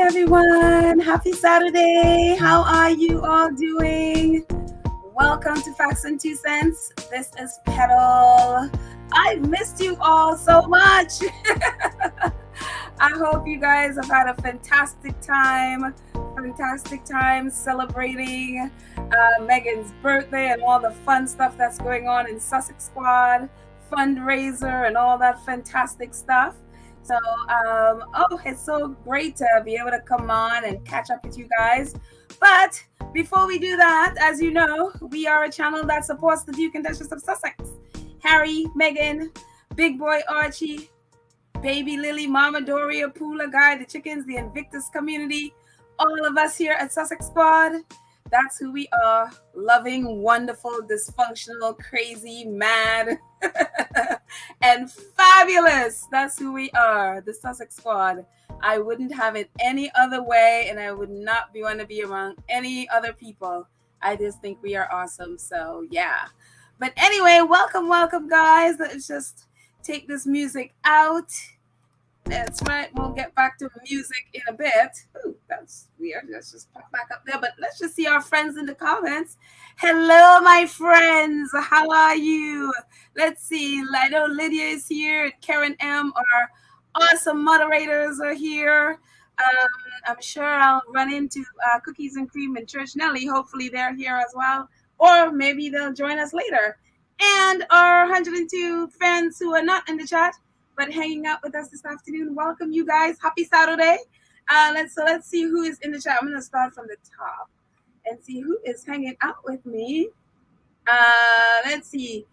everyone. Happy Saturday. How are you all doing? Welcome to Facts and Two Cents. This is Petal. I've missed you all so much. I hope you guys have had a fantastic time celebrating Meghan's birthday and all the fun stuff that's going on in Sussex Squad, fundraiser, and all that fantastic stuff. So, it's so great to be able to come on and catch up with you guys. But before we do that, as you know, we are a channel that supports the Duke and Duchess of Sussex. Harry, Meghan, Big Boy Archie, Baby Lily, Mama Doria, Pula Guy, the chickens, the Invictus community, all of us here at Sussex Squad. That's who we are. Loving, wonderful, dysfunctional, crazy, mad, and fabulous. That's who we are, the Sussex Squad. I wouldn't have it any other way, and I would not want to be around any other people. I just think we are awesome. So, yeah. But anyway, welcome, guys. Let's just take this music out. That's right. We'll get back to music in a bit. Ooh, that's weird. Let's just pop back up there. But let's just see our friends in the comments. Hello, my friends. How are you? Let's see. I know Lydia is here. Karen M. Our awesome moderators are here. I'm sure I'll run into Cookies and Cream and Church Nelly. Hopefully they're here as well. Or maybe they'll join us later. And our 102 fans who are not in the chat, but hanging out with us this afternoon. Welcome, you guys. Happy Saturday. Let's see who is in the chat. I'm going to start from the top and see who is hanging out with me. Let's see.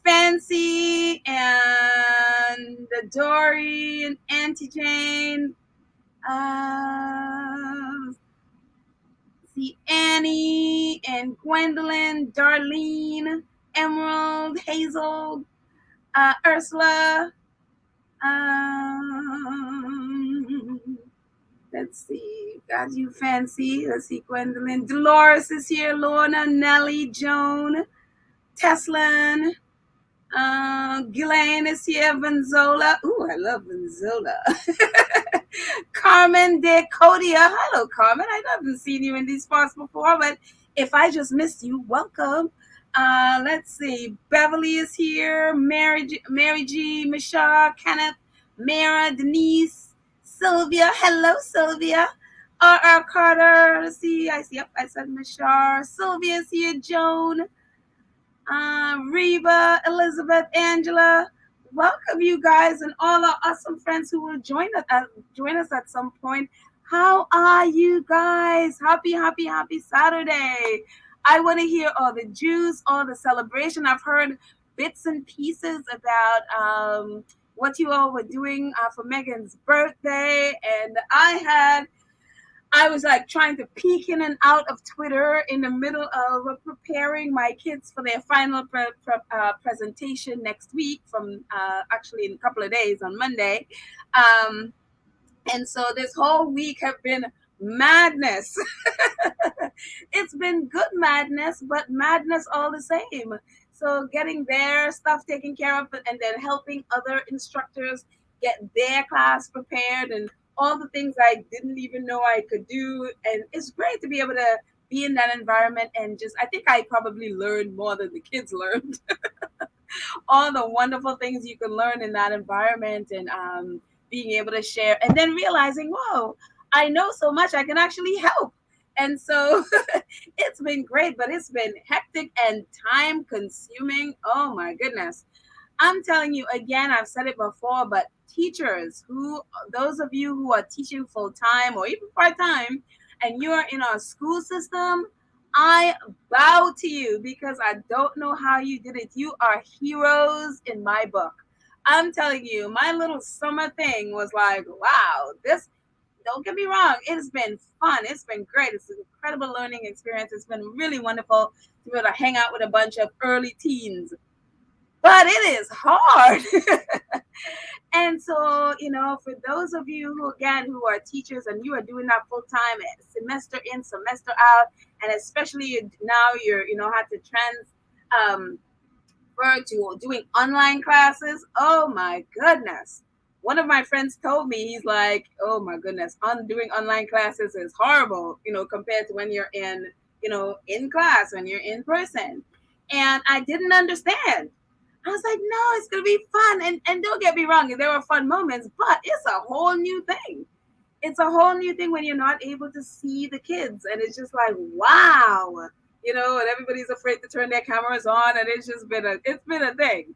Fancy and Dory and Auntie Jane. See Annie and Gwendolyn, Darlene, Emerald, Hazel, Ursula. Let's see. Got you, Fancy. Let's see. Gwendolyn. Dolores is here. Lorna, Nellie, Joan, Teslin. Ghislaine is here. Vanzola. Ooh, I love Vanzola. Carmen de Codia. Hello, Carmen. I haven't seen you in these parts before, but if I just missed you, welcome. Let's see. Beverly is here. Mary G, Michelle, Kenneth, Mara, Denise, Sylvia. Hello, Sylvia. R. Carter. Let's see. I said Michelle. Sylvia's here. Joan. Reba, Elizabeth, Angela. Welcome, you guys, and all our awesome friends who will join us at some point. How are you guys? Happy Saturday. I want to hear all the juice, all the celebration. I've heard bits and pieces about what you all were doing for Meghan's birthday. And I was like trying to peek in and out of Twitter in the middle of preparing my kids for their final presentation next week from actually in a couple of days on Monday. And so this whole week have been madness. It's been good madness, but madness all the same. So getting their stuff taken care of and then helping other instructors get their class prepared and all the things I didn't even know I could do. And it's great to be able to be in that environment and I think I probably learned more than the kids learned. All the wonderful things you can learn in that environment and being able to share and then realizing, whoa, I know so much, I can actually help. And so it's been great, but it's been hectic and time consuming. Oh my goodness. I'm telling you again, I've said it before, but teachers those of you who are teaching full time or even part time, and you are in our school system, I bow to you because I don't know how you did it. You are heroes in my book. I'm telling you, my little summer thing was like, wow, don't get me wrong, it has been fun. It's been great. It's an incredible learning experience. It's been really wonderful to be able to hang out with a bunch of early teens. But it is hard. And so, for those of you who are teachers and you are doing that full time, semester in, semester out, and especially now you're, had to transfer to doing online classes. Oh my goodness. one of my friends told me, he's like, oh my goodness, doing online classes is horrible, compared to when you're in class, when you're in person. And I didn't understand. I was like, no, it's going to be fun. And don't get me wrong, there were fun moments, but it's a whole new thing. It's a whole new thing when you're not able to see the kids. And it's just like, wow, and everybody's afraid to turn their cameras on. And it's been a thing.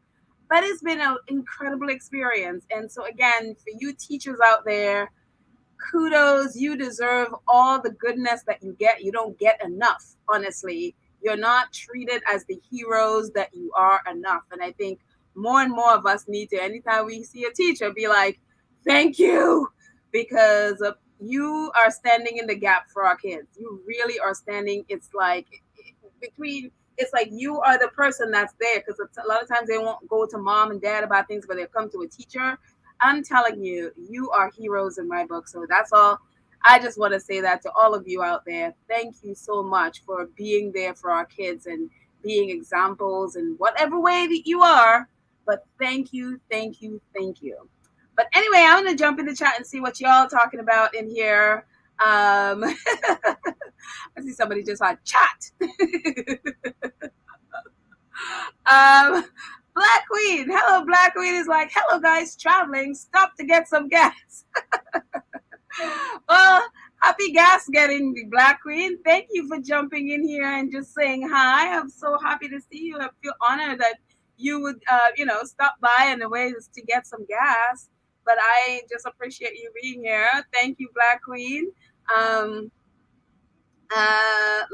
But it's been an incredible experience. And so again, for you teachers out there, kudos. You deserve all the goodness that you get. You don't get enough, honestly. You're not treated as the heroes that you are enough. And I think more and more of us need to, anytime we see a teacher, be like, thank you, because you are standing in the gap for our kids. You really are standing. It's like you are the person that's there, because a lot of times they won't go to mom and dad about things, but they'll come to a teacher. I'm telling you, you are heroes in my book. So that's all. I just want to say that to all of you out there. Thank you so much for being there for our kids and being examples in whatever way that you are. But thank you, thank you, thank you. But anyway, I'm going to jump in the chat and see what y'all talking about in here. I see somebody just like chat. Black Queen. Hello, Black Queen is like, hello, guys, traveling. Stop to get some gas. Well, happy gas getting, Black Queen. Thank you for jumping in here and just saying hi. I'm so happy to see you. I feel honored that you would, stop by in a way to get some gas. But I just appreciate you being here. Thank you, Black Queen.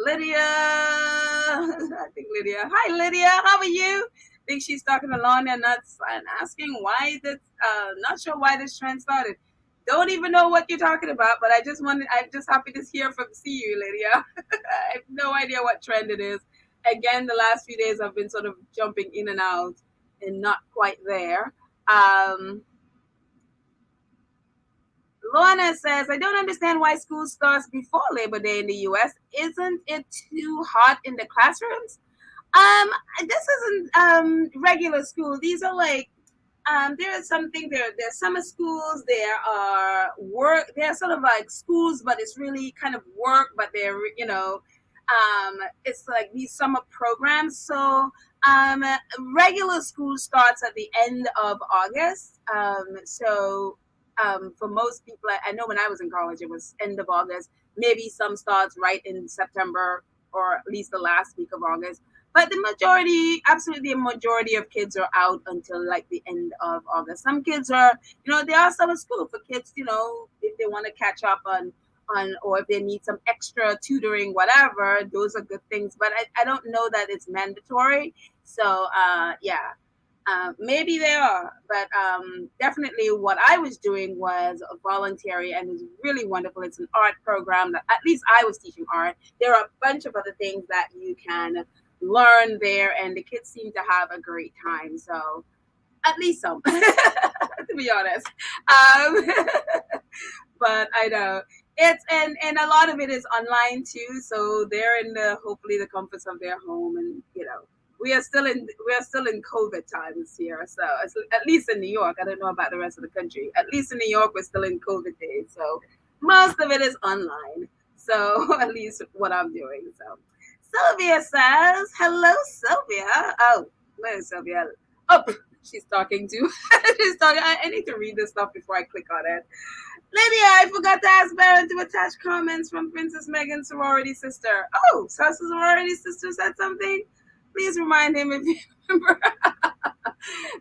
Lydia, I think Lydia. Hi, Lydia. How are you? I think she's talking to Lonnie and asking why this. Not sure why this trend started. Don't even know what you're talking about, but I'm just happy to see you, Lydia. I have no idea what trend it is. Again, the last few days I've been sort of jumping in and out and not quite there. Lorna says, I don't understand why school starts before Labor Day in the US. Isn't it too hot in the classrooms? This isn't regular school. These are like there's summer schools, there are sort of like schools, but it's really kind of work, but they're it's like these summer programs. So regular school starts at the end of August. For most people, I know when I was in college, it was end of August. Maybe some starts right in September, or at least the last week of August. But absolutely the majority of kids are out until like the end of August. Some kids are, they are summer school for kids, if they want to catch up on, or if they need some extra tutoring, whatever, those are good things. But I don't know that it's mandatory. So, yeah. Maybe they are, but definitely what I was doing was voluntary, and it was really wonderful. It's an art program that at least I was teaching art. There are a bunch of other things that you can learn there, and the kids seem to have a great time. So at least some, to be honest. But I know it's and a lot of it is online too. So they're in hopefully the comforts of their home, and we are still in COVID times here. So at least in New York, I don't know about the rest of the country. At least in New York, we're still in COVID days. So most of it is online. So at least what I'm doing. So Sylvia says, hello, Sylvia. Oh, where's Sylvia? Oh, she's talking to. She's talking. I need to read this stuff before I click on it. Lydia, I forgot to ask Baron to attach comments from Princess Meghan's sorority sister. Oh, so her sorority sister said something? Please remind him if you remember.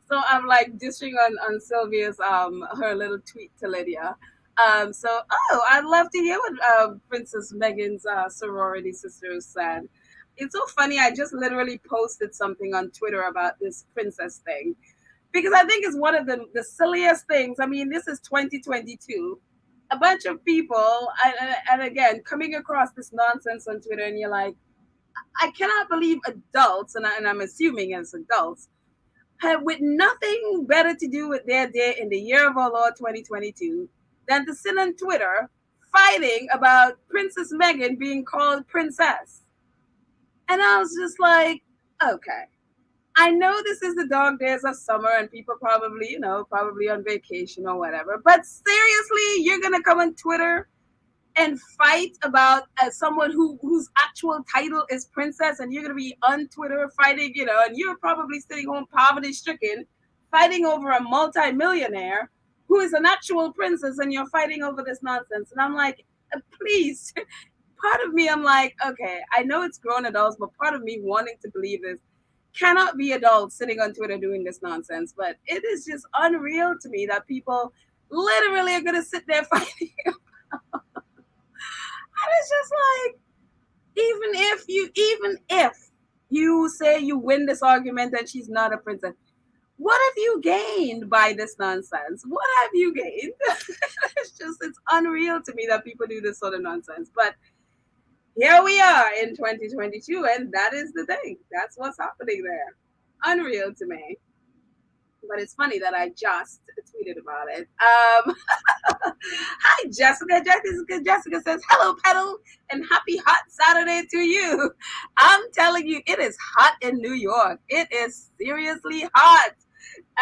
So I'm like dishing on Sylvia's her little tweet to Lydia. I'd love to hear what Princess Meghan's sorority sisters said. It's so funny. I just literally posted something on Twitter about this princess thing, because I think it's one of the silliest things. I mean, this is 2022. A bunch of people, and again, coming across this nonsense on Twitter, and you're like, I cannot believe adults, and I'm assuming as adults, have with nothing better to do with their day in the year of our Lord 2022 than to sit on Twitter fighting about Princess Meghan being called princess. And I was just like, okay. I know this is the dog days of summer and people probably, probably on vacation or whatever. But seriously, you're going to come on Twitter and fight about someone whose actual title is princess, and you're going to be on Twitter fighting, and you're probably sitting home poverty stricken, fighting over a multi-millionaire who is an actual princess, and you're fighting over this nonsense. And I'm like, please. Part of me, I'm like, okay, I know it's grown adults, but part of me wanting to believe this cannot be adults sitting on Twitter doing this nonsense. But it is just unreal to me that people literally are going to sit there fighting. And it's just like, even if you say you win this argument and she's not a princess, what have you gained by this nonsense? What have you gained? It's unreal to me that people do this sort of nonsense. But here we are in 2022, and that is the thing. That's what's happening there. Unreal to me. But it's funny that I just tweeted about it. Hi, Jessica. Jessica says, hello, Pedal, and happy hot Saturday to you. I'm telling you, it is hot in New York. It is seriously hot.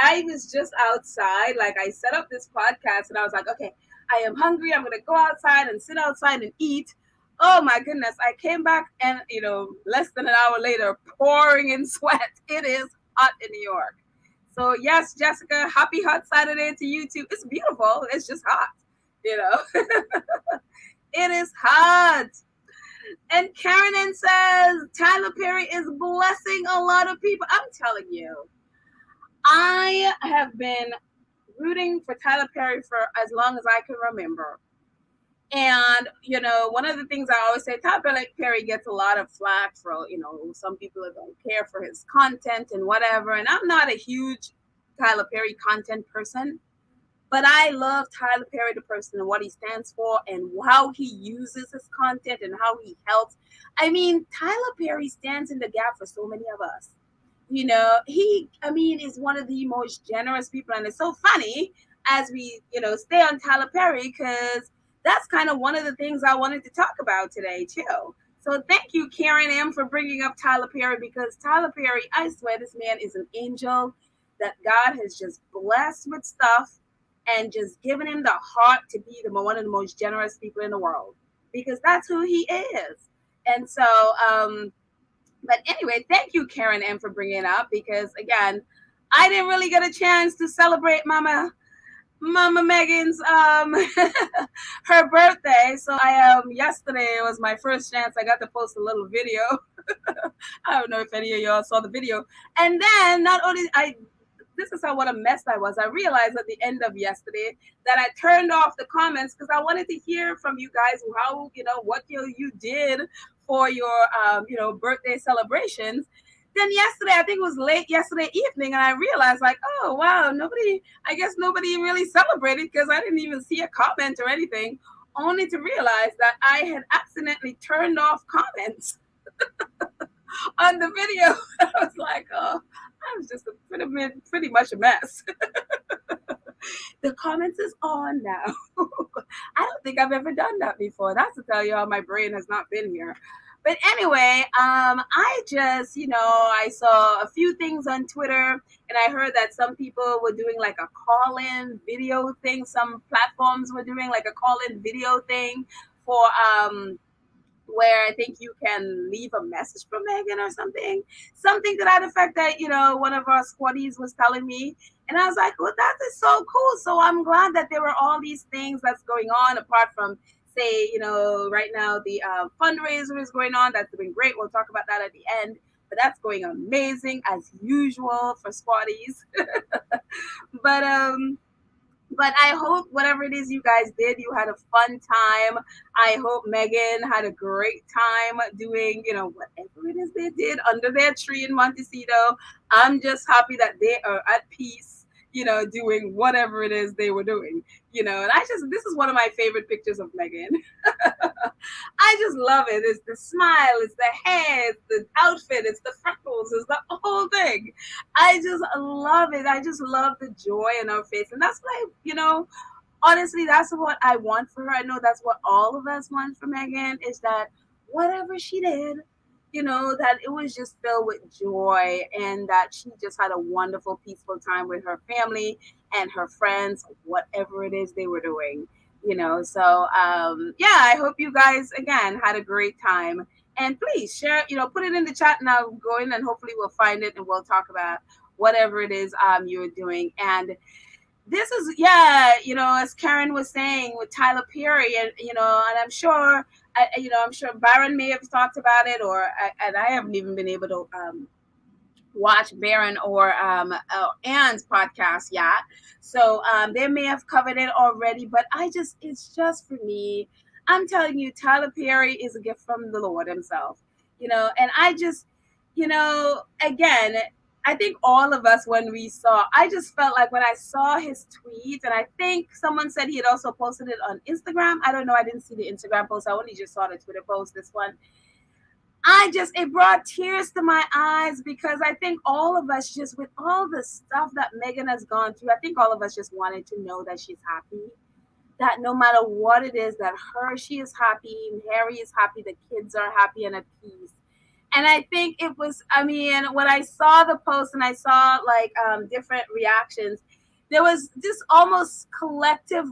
I was just outside. Like, I set up this podcast, and I was like, okay, I am hungry. I'm going to go outside and sit outside and eat. Oh, my goodness. I came back, and, less than an hour later, pouring in sweat. It is hot in New York. So, yes, Jessica, happy hot Saturday to you, too. It's beautiful. It's just hot, It is hot. And Karen says, Tyler Perry is blessing a lot of people. I'm telling you, I have been rooting for Tyler Perry for as long as I can remember. And, one of the things I always say, Tyler Perry gets a lot of flack for, some people don't care for his content and whatever. And I'm not a huge Tyler Perry content person, but I love Tyler Perry, the person, and what he stands for and how he uses his content and how he helps. I mean, Tyler Perry stands in the gap for so many of us. He, is one of the most generous people. And it's so funny as we, stay on Tyler Perry, because that's kind of one of the things I wanted to talk about today, too. So thank you, Karen M., for bringing up Tyler Perry, because Tyler Perry, I swear, this man is an angel that God has just blessed with stuff and just given him the heart to be one of the most generous people in the world, because that's who he is. And so, but anyway, thank you, Karen M., for bringing it up, because, again, I didn't really get a chance to celebrate Mama Meghan's her birthday. So yesterday was my first chance. I got to post a little video. I don't know if any of y'all saw the video. And then not only this is what a mess I was. I realized at the end of yesterday that I turned off the comments because I wanted to hear from you guys how what you did for your birthday celebrations. Then yesterday, I think it was late yesterday evening, and I realized, like, oh, wow, I guess nobody really celebrated, because I didn't even see a comment or anything, only to realize that I had accidentally turned off comments on the video. I was like, oh, I was just pretty much a mess. The comments is on now. I don't think I've ever done that before. That's to tell you how my brain has not been here. But anyway, I just, I saw a few things on Twitter, and I heard that some people were doing like a call-in video thing. Some platforms were doing like a call-in video thing for where I think you can leave a message for Meghan or something to that effect that, one of our squaddies was telling me. And I was like, well, that is so cool. So I'm glad that there were all these things that's going on, apart from, say, right now the fundraiser is going on. That's been great. We'll talk about that at the end. But that's going amazing as usual for squaddies. But I hope whatever it is you guys did, you had a fun time. I hope Meghan had a great time doing, whatever it is they did under their tree in Montecito. I'm just happy that they are at peace, doing whatever it is they were doing, and this is one of my favorite pictures of Meghan. I just love it. It's the smile, it's the hair, it's the outfit, it's the freckles, it's the whole thing. I just love it. I just love the joy in her face. And that's what honestly, that's what I want for her. I know that's what all of us want for Meghan, is that whatever she did, that it was just filled with joy, and that she just had a wonderful, peaceful time with her family and her friends, whatever it is they were doing. So yeah, I hope you guys again had a great time. And please share, put it in the chat, and I'll go in and hopefully we'll find it and we'll talk about whatever it is you're doing. And this is, yeah, as Karen was saying with Tyler Perry, and and I'm sure Byron may have talked about it, and I haven't even been able to watch Baron or Anne's podcast yet. So they may have covered it already, but it's just for me. I'm telling you, Tyler Perry is a gift from the Lord himself, and again, I think all of us, I just felt like when I saw his tweet, and I think someone said he had also posted it on Instagram. I don't know. I didn't see the Instagram post. I only just saw the Twitter post, this one. It brought tears to my eyes, because I think all of us, just with all the stuff that Meghan has gone through, I think all of us just wanted to know that she's happy, that no matter what it is, that she is happy, Harry is happy, the kids are happy and at peace. And I think it was, when I saw the post and I saw different reactions, there was this almost collective,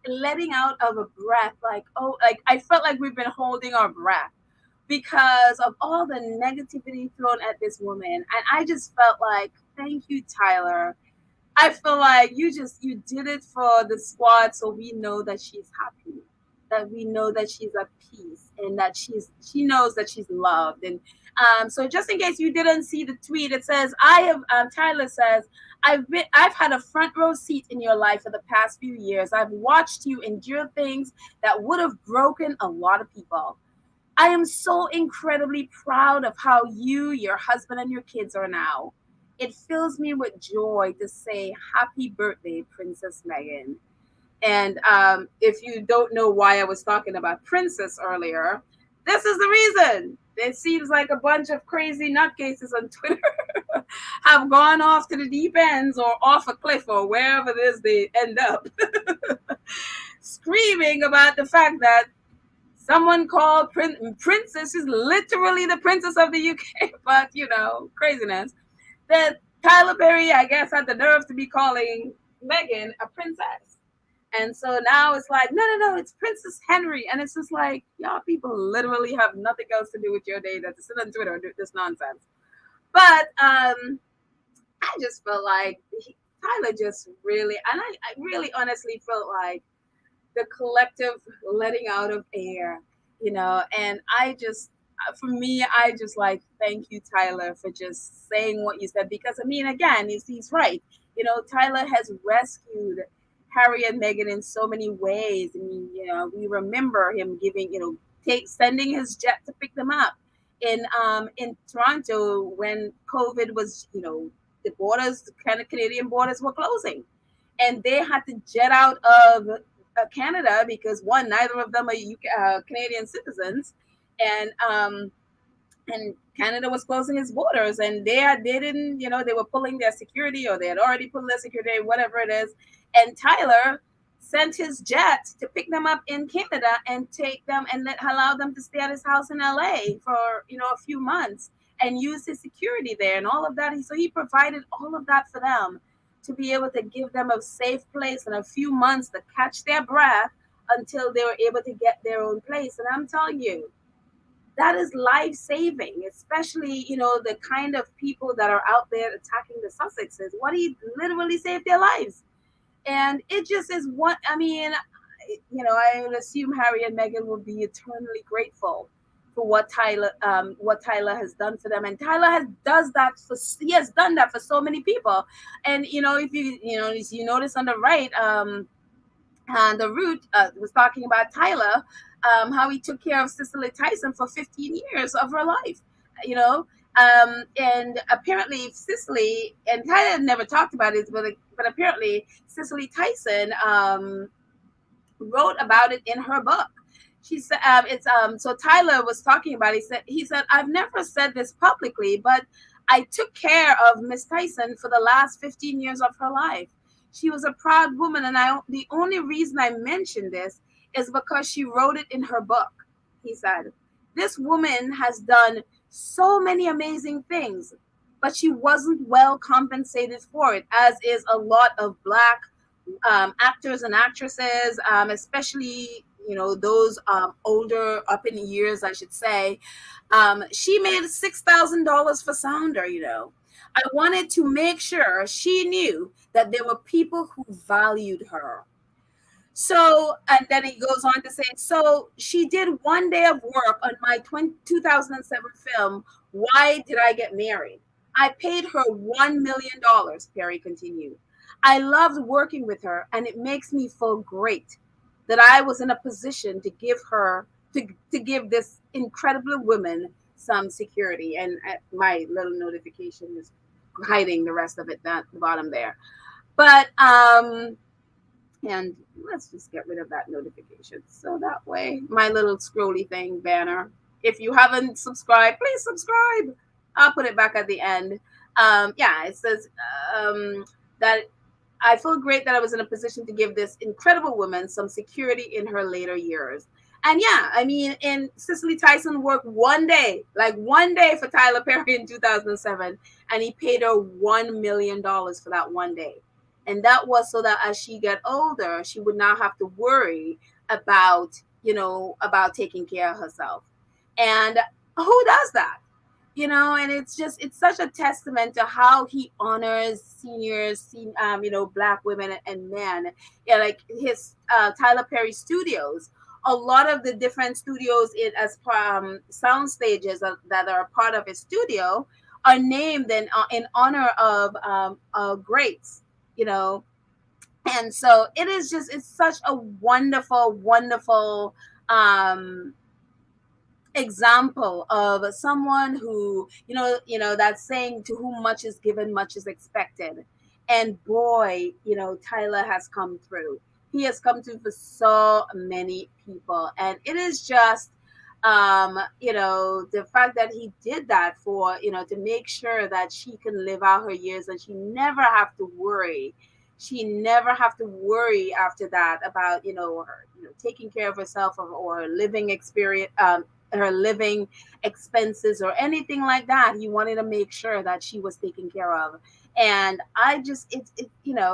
letting out of a breath, I felt like we've been holding our breath because of all the negativity thrown at this woman. And I just felt like, thank you, Tyler. I feel like you did it for the squad, so we know that she's happy, that we know that she's at peace, and that she knows that she's loved. And so just in case you didn't see the tweet, it says, Tyler says, I've had a front row seat in your life for the past few years. I've watched you endure things that would have broken a lot of people. I am so incredibly proud of how you, your husband, and your kids are now. It fills me with joy to say happy birthday, Princess Meghan. And if you don't know why I was talking about Princess earlier, this is the reason. It seems like a bunch of crazy nutcases on Twitter have gone off to the deep ends or off a cliff or wherever it is they end up, screaming about the fact that someone called Princess is literally the princess of the UK, but craziness. That Tyler Perry, I guess, had the nerve to be calling Meghan a princess. And so now it's like, no, it's Princess Henry. And it's just like, y'all people literally have nothing else to do with your day than to sit on Twitter and do this nonsense. But I just felt like Tyler just really, and I really honestly felt like the collective letting out of air, and for me, I just thank you, Tyler, for just saying what you said, because again, he's right. Tyler has rescued Harry and Meghan in so many ways. We remember him sending his jet to pick them up in Toronto when COVID was, the borders, kind of Canadian borders were closing, and they had to jet out of Canada because neither of them are Canadian citizens, and Canada was closing its borders, and they didn't, they were pulling their security, or they had already pulled their security, whatever it is. And Tyler sent his jet to pick them up in Canada and take them and allow them to stay at his house in LA for a few months and use his security there and all of that. So he provided all of that for them, to be able to give them a safe place and a few months to catch their breath until they were able to get their own place. And I'm telling you, that is life-saving, especially, the kind of people that are out there attacking the Sussexes. What he literally saved their lives. And it just is I would assume Harry and Meghan will be eternally grateful for what Tyler has done for them. And Tyler he has done that for so many people. And if you notice on the right, the root was talking about Tyler, how he took care of Cicely Tyson for 15 years of her life, and apparently Cicely, and Tyler never talked about it, but apparently Cicely Tyson wrote about it in her book. She said, so Tyler was talking about it. He said, I've never said this publicly, but I took care of Miss Tyson for the last 15 years of her life. She was a proud woman, and the only reason I mention this is because she wrote it in her book, he said. This woman has done so many amazing things, but she wasn't well compensated for it, as is a lot of Black actors and actresses, especially those older, up in years, I should say. She made $6,000 for Sounder. I wanted to make sure she knew that there were people who valued her. So, and then he goes on to say, so she did one day of work on my 2007 film, Why Did I Get Married? I paid her $1 million, Perry continued. I loved working with her, and it makes me feel great that I was in a position to give this incredible woman some security. And my little notification is hiding the rest of it at the bottom there. But and let's just get rid of that notification. So that way, my little scrolly thing banner. If you haven't subscribed, please subscribe. I'll put it back at the end. Yeah, it says that I feel great that I was in a position to give this incredible woman some security in her later years. And yeah, I mean, and Cicely Tyson worked one day for Tyler Perry in 2007, and he paid her $1 million for that one day. And that was so that as she got older, she would not have to worry about taking care of herself. And who does that? And it's such a testament to how he honors seniors, Black women and men. Yeah, like his Tyler Perry Studios. A lot of the different studios sound stages that are part of his studio are named in honor of greats. And so it's such a wonderful example of someone who that saying, to whom much is given, much is expected. And boy, Tyler has come through. He has come through for so many people, and it is just the fact that he did that for to make sure that she can live out her years and she never have to worry after that about her taking care of herself or her living experience, her living expenses or anything like that. He wanted to make sure that she was taken care of. And I just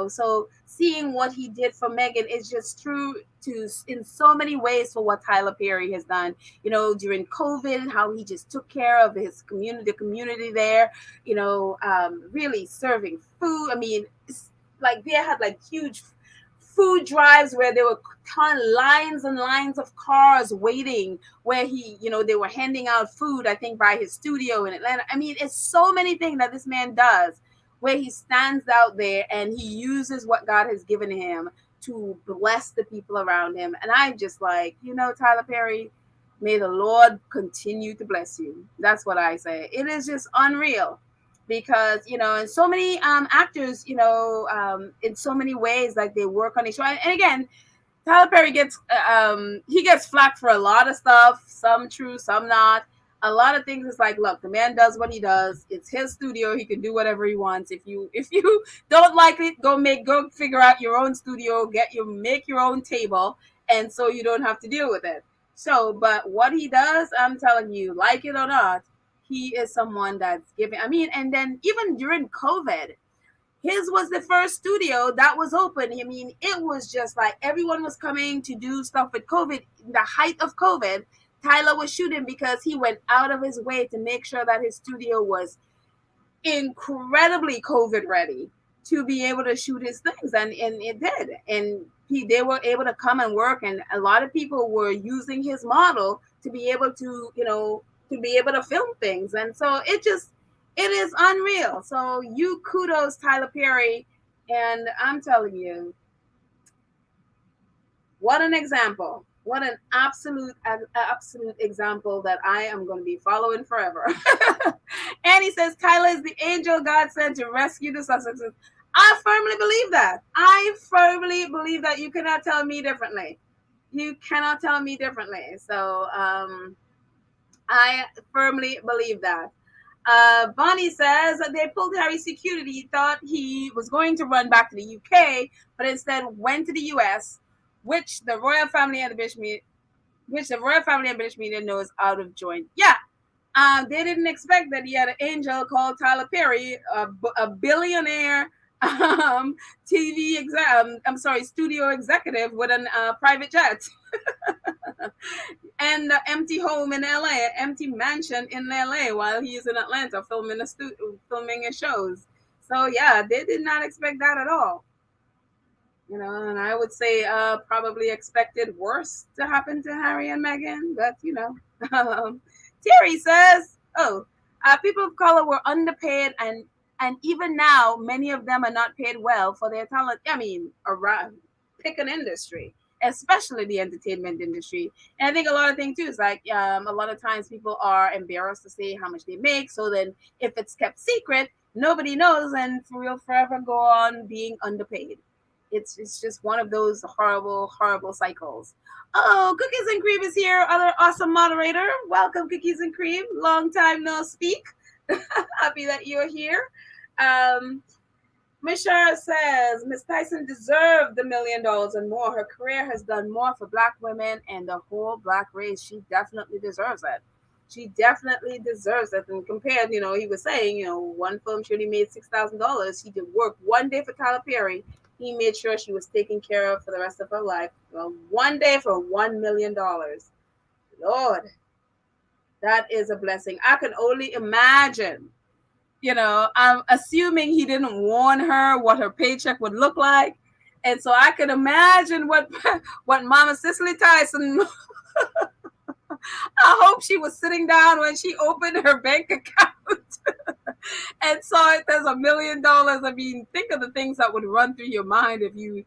so seeing what he did for Meghan is just true to in so many ways for what Tyler Perry has done during COVID, how he just took care of his community, the community there, really serving food. I mean, like they had like huge food drives where there were lines and lines of cars waiting where they were handing out food, I think by his studio in Atlanta. I mean, it's so many things that this man does where he stands out there and he uses what God has given him to bless the people around him. And I'm just like, Tyler Perry, may the Lord continue to bless you. That's what I say. It is just unreal. Because and so many actors in so many ways, like they work on the show. And again, Tyler Perry gets flack for a lot of stuff, some true, some not. A lot of things, it's like, look, the man does what he does. It's his studio. He can do whatever he wants. If you don't like it, go figure out your own studio, make your own table, and so you don't have to deal with it. So, but what he does, I'm telling you, like it or not, he is someone that's giving. I mean, and then even during COVID, his was the first studio that was open. I mean, it was just like everyone was coming to do stuff with COVID. In the height of COVID, Tyler was shooting because he went out of his way to make sure that his studio was incredibly COVID ready to be able to shoot his things. And it did. And they were able to come and work. And a lot of people were using his model to be able to, to be able to film things. And so it is unreal. So kudos, Tyler Perry. And I'm telling you, what an example. What an absolute example that I am going to be following forever. And he says, Tyler is the angel God sent to rescue the Sussexes. I firmly believe that. I firmly believe that. You cannot tell me differently. You cannot tell me differently. So I firmly believe that. Bonnie says that they pulled Harry's security. He thought he was going to run back to the UK, but instead went to the US, which the royal family and the which the royal family and British media know is out of joint. Yeah, they didn't expect that he had an angel called Tyler Perry, a billionaire TV studio executive with an private jet and an empty home in LA, an empty mansion in LA while he's in Atlanta filming his shows. So yeah, they did not expect that at all. And I would say probably expected worse to happen to Harry and Meghan, but Terry says, people of color were underpaid, and even now, many of them are not paid well for their talent. I mean, around pick an industry, especially the entertainment industry. And I think a lot of things too is like a lot of times people are embarrassed to say how much they make. So then, if it's kept secret, nobody knows, and we'll forever go on being underpaid. It's just one of those horrible cycles. Oh, Cookies and Cream is here, other awesome moderator. Welcome, Cookies and Cream. Long time no speak. Happy that you're here. Michelle says Miss Tyson deserved the $1 million and more. Her career has done more for Black women and the whole Black race. She definitely deserves it. She definitely deserves it. And compared, he was saying, one film she only made $6,000. She did work one day for Tyler Perry. He made sure she was taken care of for the rest of her life. Well, one day for $1 million. Lord, that is a blessing. I can only imagine. I'm assuming he didn't warn her what her paycheck would look like. And so I can imagine what Mama Cicely Tyson, I hope she was sitting down when she opened her bank account and saw it as $1 million. I mean, think of the things that would run through your mind if you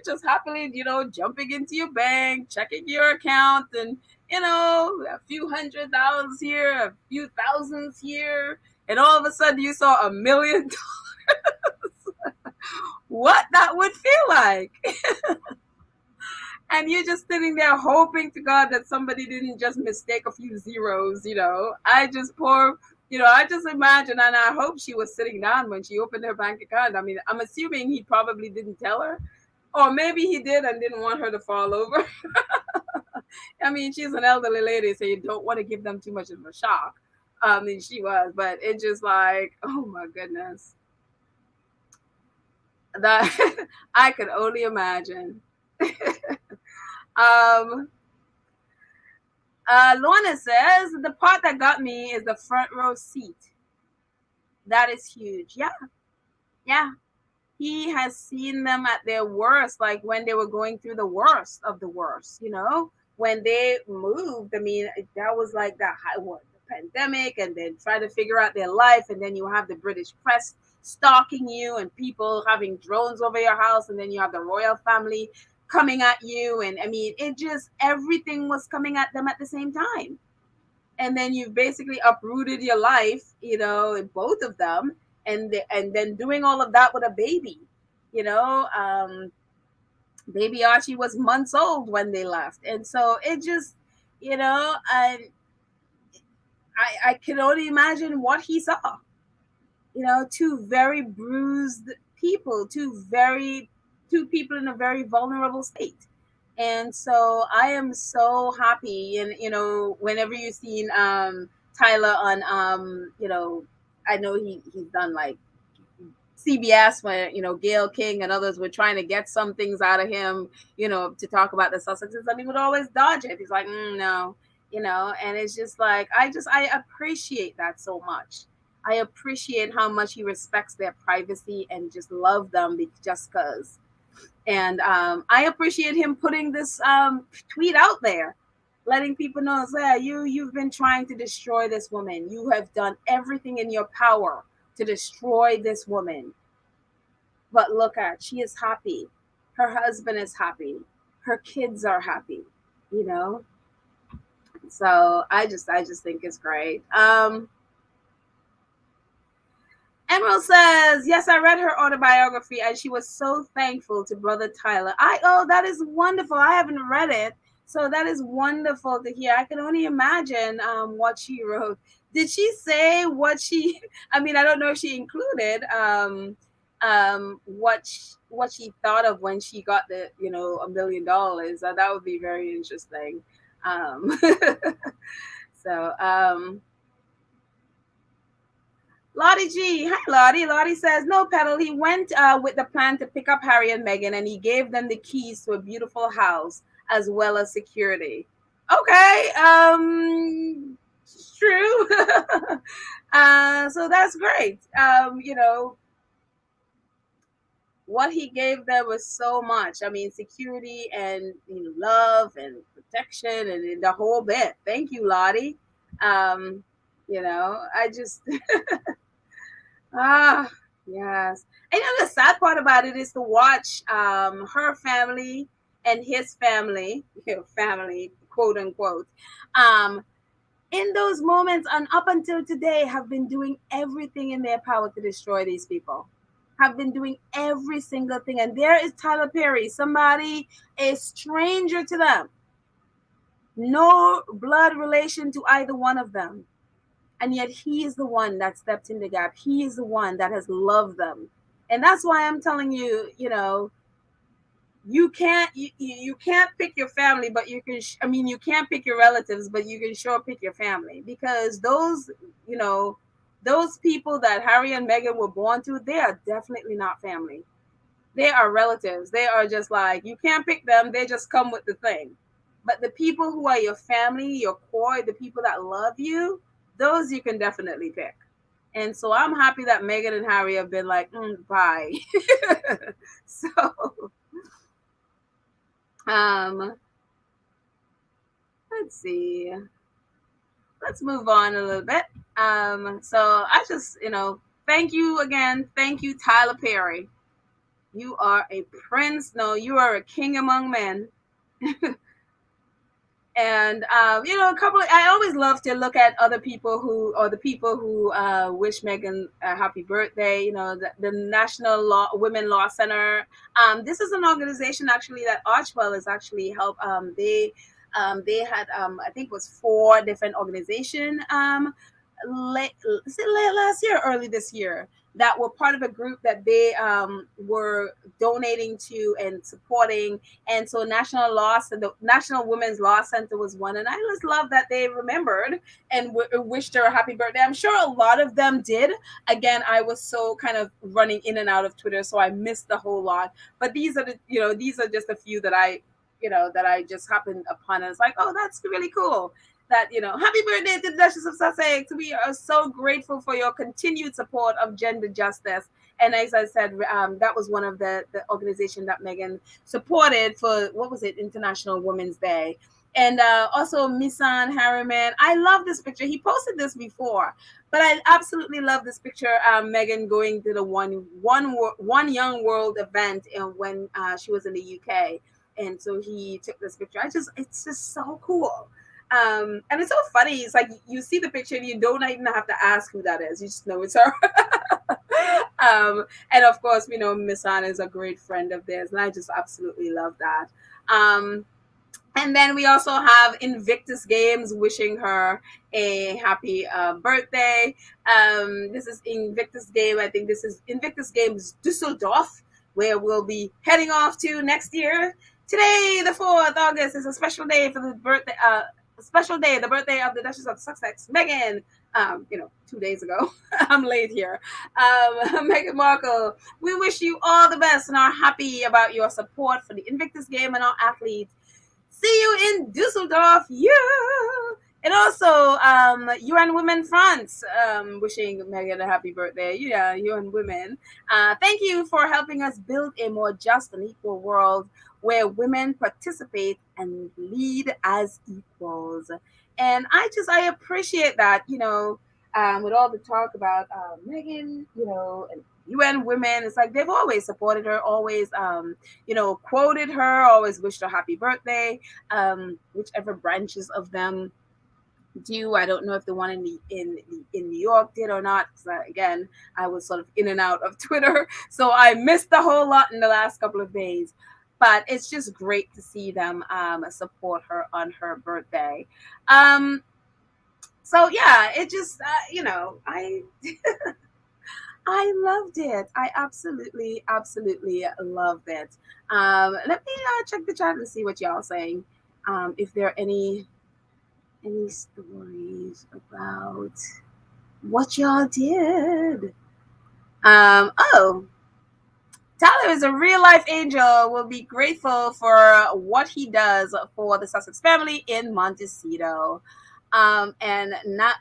just happily, jumping into your bank, checking your account, and, a few $100s here, a few thousands here. And all of a sudden you saw $1 million. What that would feel like. And you're just sitting there hoping to God that somebody didn't just mistake a few zeros, I just imagine, and I hope she was sitting down when she opened her bank account. I mean, I'm assuming he probably didn't tell her. Or maybe he did and didn't want her to fall over. I mean, she's an elderly lady, so you don't want to give them too much of a shock. And she was, but it's just like, oh my goodness. That I could only imagine. Lorna says the part that got me is the front row seat. That is huge. Yeah. He has seen them at their worst, like when they were going through the worst of the worst. When they moved. I mean, that was like that high one. Pandemic, and then try to figure out their life, and then you have the British press stalking you and people having drones over your house, and then you have the royal family coming at you, and I mean, it just everything was coming at them at the same time. And then you've basically uprooted your life, in both of them, and then doing all of that with a baby. Baby Archie was months old when they left, and so it just, I can only imagine what he saw. Two very bruised people, two people in a very vulnerable state. And so I am so happy. And, whenever you've seen Tyler on, I know he's done like CBS when, Gayle King and others were trying to get some things out of him, to talk about the Sussexes, and he would always dodge it. He's like, no. And it's just like, I appreciate that so much. I appreciate how much he respects their privacy and just love them just because. And I appreciate him putting this tweet out there, letting people know, you've been trying to destroy this woman. You have done everything in your power to destroy this woman. But look she is happy. Her husband is happy. Her kids are happy, So I just think it's great. Emerald says, yes, I read her autobiography and she was so thankful to Brother Tyler. That is wonderful. I haven't read it. So that is wonderful to hear. I can only imagine what she wrote. Did she say what she, I don't know if she included what she thought of when she got the, $1 million. That would be very interesting. Um, so, Lottie G, hi Lottie. Lottie says, no, Pedal. He went with the plan to pick up Harry and Meghan, and he gave them the keys to a beautiful house as well as security. Okay, true. So that's great. What he gave them was so much. I mean, security and love and protection and the whole bit. Thank you, Lottie. I just ah yes. And the sad part about it is to watch her family and his family, family, quote unquote, um, in those moments and up until today have been doing everything in their power to destroy these people, have been doing every single thing. And there is Tyler Perry, somebody, a stranger to them, no blood relation to either one of them, and yet he is the one that stepped in the gap. He is the one that has loved them. And that's why I'm telling you, you can't pick your family, but you can you can't pick your relatives, but you can sure pick your family, because you know those people that Harry and Meghan were born to, they are definitely not family. They are relatives. They are just like, you can't pick them, they just come with the thing. But the people who are your family, your core, the people that love you, those you can definitely pick. And so I'm happy that Meghan and Harry have been like, bye. So um let's see. Let's move on a little bit. So I just, thank you again. Thank you, Tyler Perry. You are a prince. No, you are a king among men. And a couple I always love to look at other people the people who wish Meghan a happy birthday. The National Women Law Center. This is an organization actually that Archwell is actually help. They had I think it was 4 different organizations last year, early this year, that were part of a group that they were donating to and supporting. And so the National Women's Law Center was one, and I just love that they remembered and wished her a happy birthday. I'm sure a lot of them did. Again, I was so kind of running in and out of Twitter, so I missed the whole lot. But these are these are just a few that I just happened upon, and it's like, oh, that's really cool. That, happy birthday to the Duchess of Sussex. We are so grateful for your continued support of gender justice. And as I said, that was one of the organization that Meghan supported for, what was it, International Women's Day. And also Misan Harriman. I love this picture. He posted this before, but I absolutely love this picture. Meghan going to the one young world event when she was in the UK. And so he took this picture. It's just so cool. And it's so funny. It's like you see the picture and you don't even have to ask who that is. You just know it's her. And of course, Miss Anna is a great friend of theirs, and I just absolutely love that. And then we also have Invictus Games wishing her a happy birthday. This is Invictus Game. I think this is Invictus Games Dusseldorf, where we'll be heading off to next year. Today, the 4th August, is a special day for the birthday. The birthday of the Duchess of Sussex, Meghan. 2 days ago. I'm late here. Meghan Markle, we wish you all the best and are happy about your support for the Invictus Game and our athletes. See you in Dusseldorf. Yeah. And also, UN Women France, wishing Meghan a happy birthday. Yeah, UN Women. Thank you for helping us build a more just and equal world where women participate and lead as equals. And I appreciate that, with all the talk about Meghan, and UN Women. It's like they've always supported her, always, quoted her, always wished her happy birthday, whichever branches of them do. I don't know if the one in New York did or not, because again, I was sort of in and out of Twitter, so I missed a whole lot in the last couple of days. But it's just great to see them support her on her birthday. So yeah, it just I I loved it. I absolutely loved it. Let me check the chat and see what y'all saying. If there are any any stories about what y'all did? Oh, Tyler is a real life angel. Will be grateful for what he does for the Sussex family in Montecito. And not,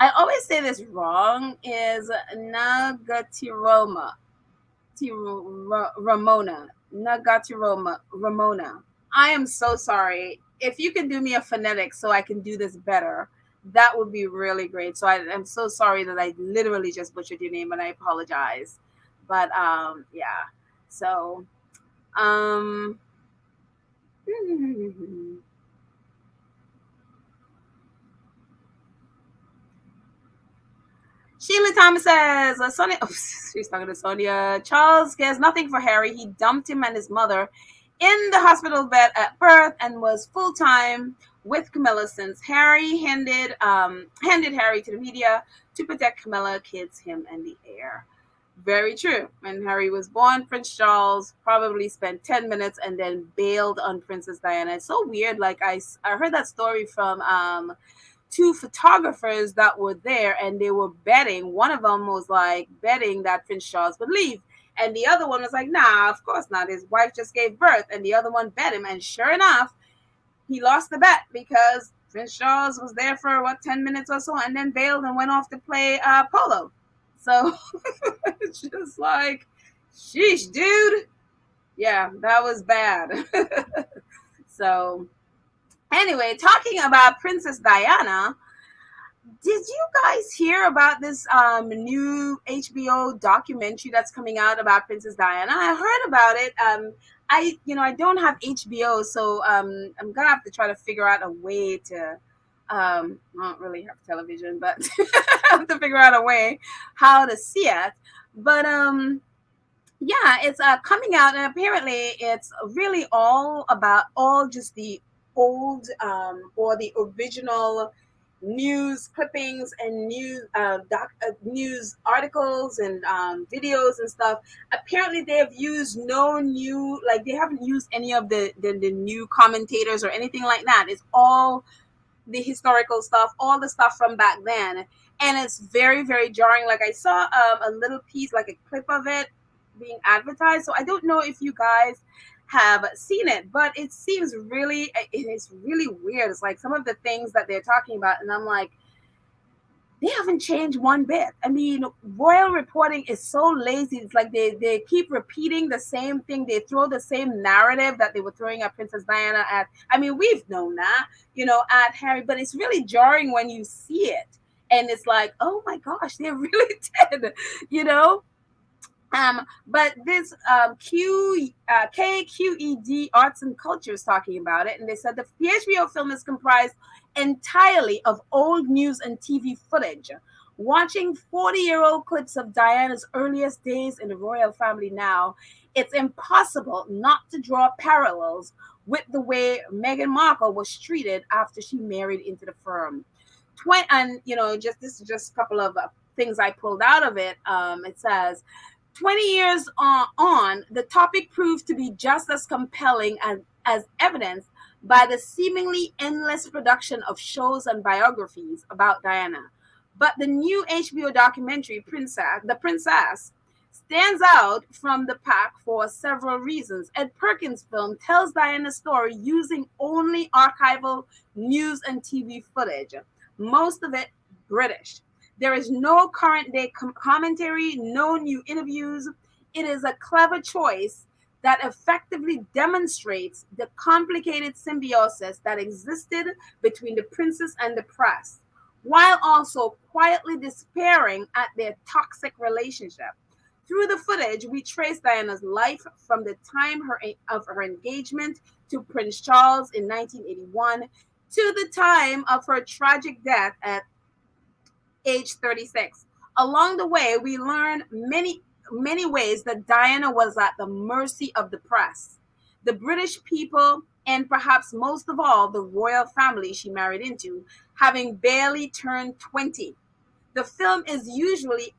I always say this wrong, is Nagatiroma. Ramona. Ramona. I am so sorry. If you can do me a phonetic so I can do this better, that would be really great. So I'm so sorry that I literally just butchered your name, and I apologize. But yeah. So um Sheila Thomas says, Sonia, oh, she's talking to Sonia. Charles cares nothing for Harry. He dumped him and his mother in the hospital bed at birth and was full time with Camilla since Harry handed Harry to the media to protect Camilla, kids, him, and the heir. Very true. When Harry was born, Prince Charles probably spent 10 minutes and then bailed on Princess Diana. It's so weird. Like I heard that story from two photographers that were there, and they were betting. One of them was like betting that Prince Charles would leave, and the other one was like, nah, of course not, his wife just gave birth. And the other one bet him, and sure enough, he lost the bet because Prince Charles was there for 10 minutes or so and then bailed and went off to play polo. So it's just like, sheesh, dude. Yeah, that was bad. So anyway, talking about Princess Diana, did you guys hear about this new HBO documentary that's coming out about Princess Diana? I heard about it. I don't have HBO, so I'm gonna have to try to figure out a way to. I don't really have television, but I have to figure out a way how to see it. But yeah, it's coming out, and apparently it's really all just the old or the original news clippings and news articles and videos and stuff. Apparently they have used no new, like they haven't used any of the new commentators or anything like that. It's all the historical stuff, all the stuff from back then. And it's very, very jarring. Like I saw a little piece, like a clip of it being advertised. So I don't know if you guys have seen it, but it seems really, it's really weird. It's like some of the things that they're talking about, and I'm like, they haven't changed one bit. I mean, royal reporting is so lazy. It's like they keep repeating the same thing. They throw the same narrative that they were throwing at Princess Diana at. I mean, we've known that, at Harry, but it's really jarring when you see it. And it's like, oh my gosh, they really did, you know? But this KQED Arts and Culture is talking about it, and they said the HBO film is comprised entirely of old news and TV footage. Watching 40-year-old clips of Diana's earliest days in the royal family now, it's impossible not to draw parallels with the way Meghan Markle was treated after she married into the firm. This is just a couple of things I pulled out of it. It says, 20 years on, the topic proved to be just as compelling as evidenced by the seemingly endless production of shows and biographies about Diana. But the new HBO documentary, The Princess, stands out from the pack for several reasons. Ed Perkins' film tells Diana's story using only archival news and TV footage, most of it British. There is no current day commentary, no new interviews. It is a clever choice that effectively demonstrates the complicated symbiosis that existed between the princess and the press, while also quietly despairing at their toxic relationship. Through the footage, we trace Diana's life from the time of her engagement to Prince Charles in 1981 to the time of her tragic death at age 36. Along the way, we learn many ways that Diana was at the mercy of the press, the British people, and perhaps most of all, the royal family she married into, having barely turned 20. The film is unusually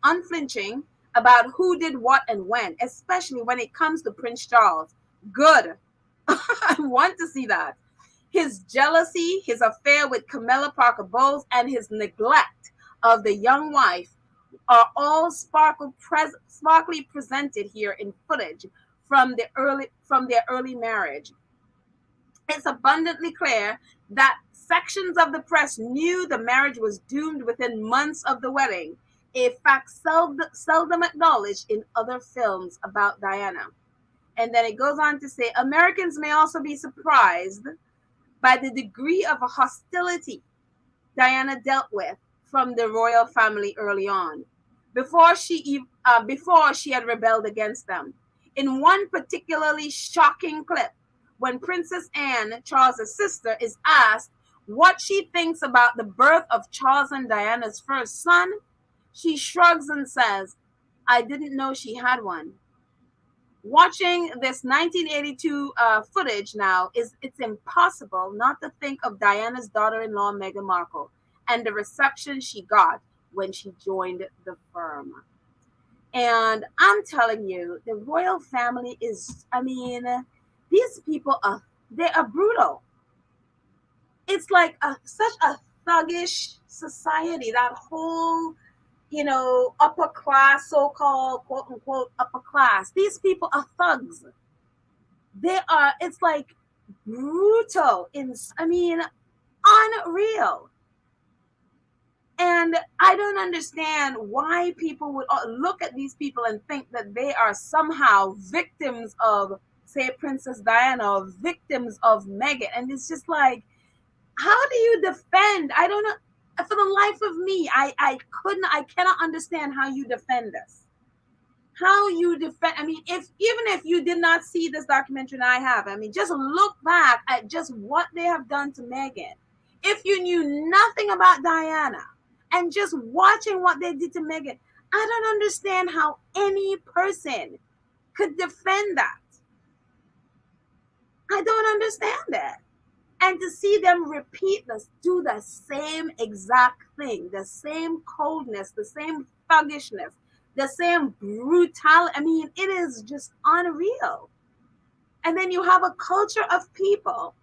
unflinching about who did what and when, especially when it comes to Prince Charles. Good. I want to see that. His jealousy, his affair with Camilla Parker Bowles, and his neglect of the young wife are all sparkly presented here in footage from their early marriage. It's abundantly clear that sections of the press knew the marriage was doomed within months of the wedding, a fact seldom acknowledged in other films about Diana. And then it goes on to say, Americans may also be surprised by the degree of hostility Diana dealt with from the royal family early on, before she had rebelled against them. In one particularly shocking clip, when Princess Anne, Charles's sister, is asked what she thinks about the birth of Charles and Diana's first son, she shrugs and says, "I didn't know she had one." Watching this 1982 footage now, it's impossible not to think of Diana's daughter-in-law, Meghan Markle, and the reception she got when she joined the firm. And I'm telling you, the royal family is, these people they are brutal. It's like such a thuggish society, that whole, upper class, so-called quote unquote upper class. These people are thugs. It's like brutal, unreal. And I don't understand why people would look at these people and think that they are somehow victims of, say, Princess Diana, or victims of Meghan. And it's just like, how do you defend? I don't know. For the life of me, I cannot understand how you defend this. How you defend, even if you did not see this documentary and I have, just look back at just what they have done to Meghan. If you knew nothing about Diana and just watching what they did to Meghan, I don't understand how any person could defend that. I don't understand that. And to see them repeat this, do the same exact thing, the same coldness, the same thuggishness, the same brutality. It is just unreal. And then you have a culture of people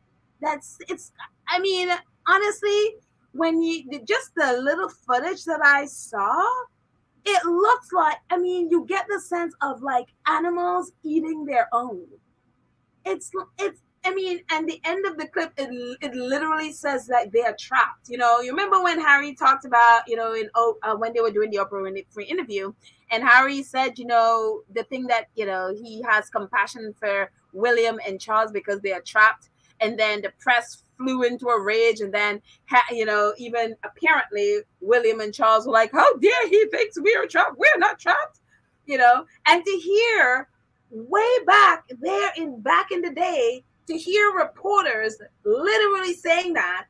honestly, when just the little footage that I saw, it looks like, you get the sense of like animals eating their own. And the end of the clip, it literally says that they are trapped. You remember when Harry talked about, when they were doing the Oprah Winfrey interview, and Harry said, the thing that, he has compassion for William and Charles because they are trapped. And then the press flew into a rage. And then, even apparently William and Charles were like, how dare he thinks we are trapped? We're not trapped, and to hear way back in the day, to hear reporters literally saying that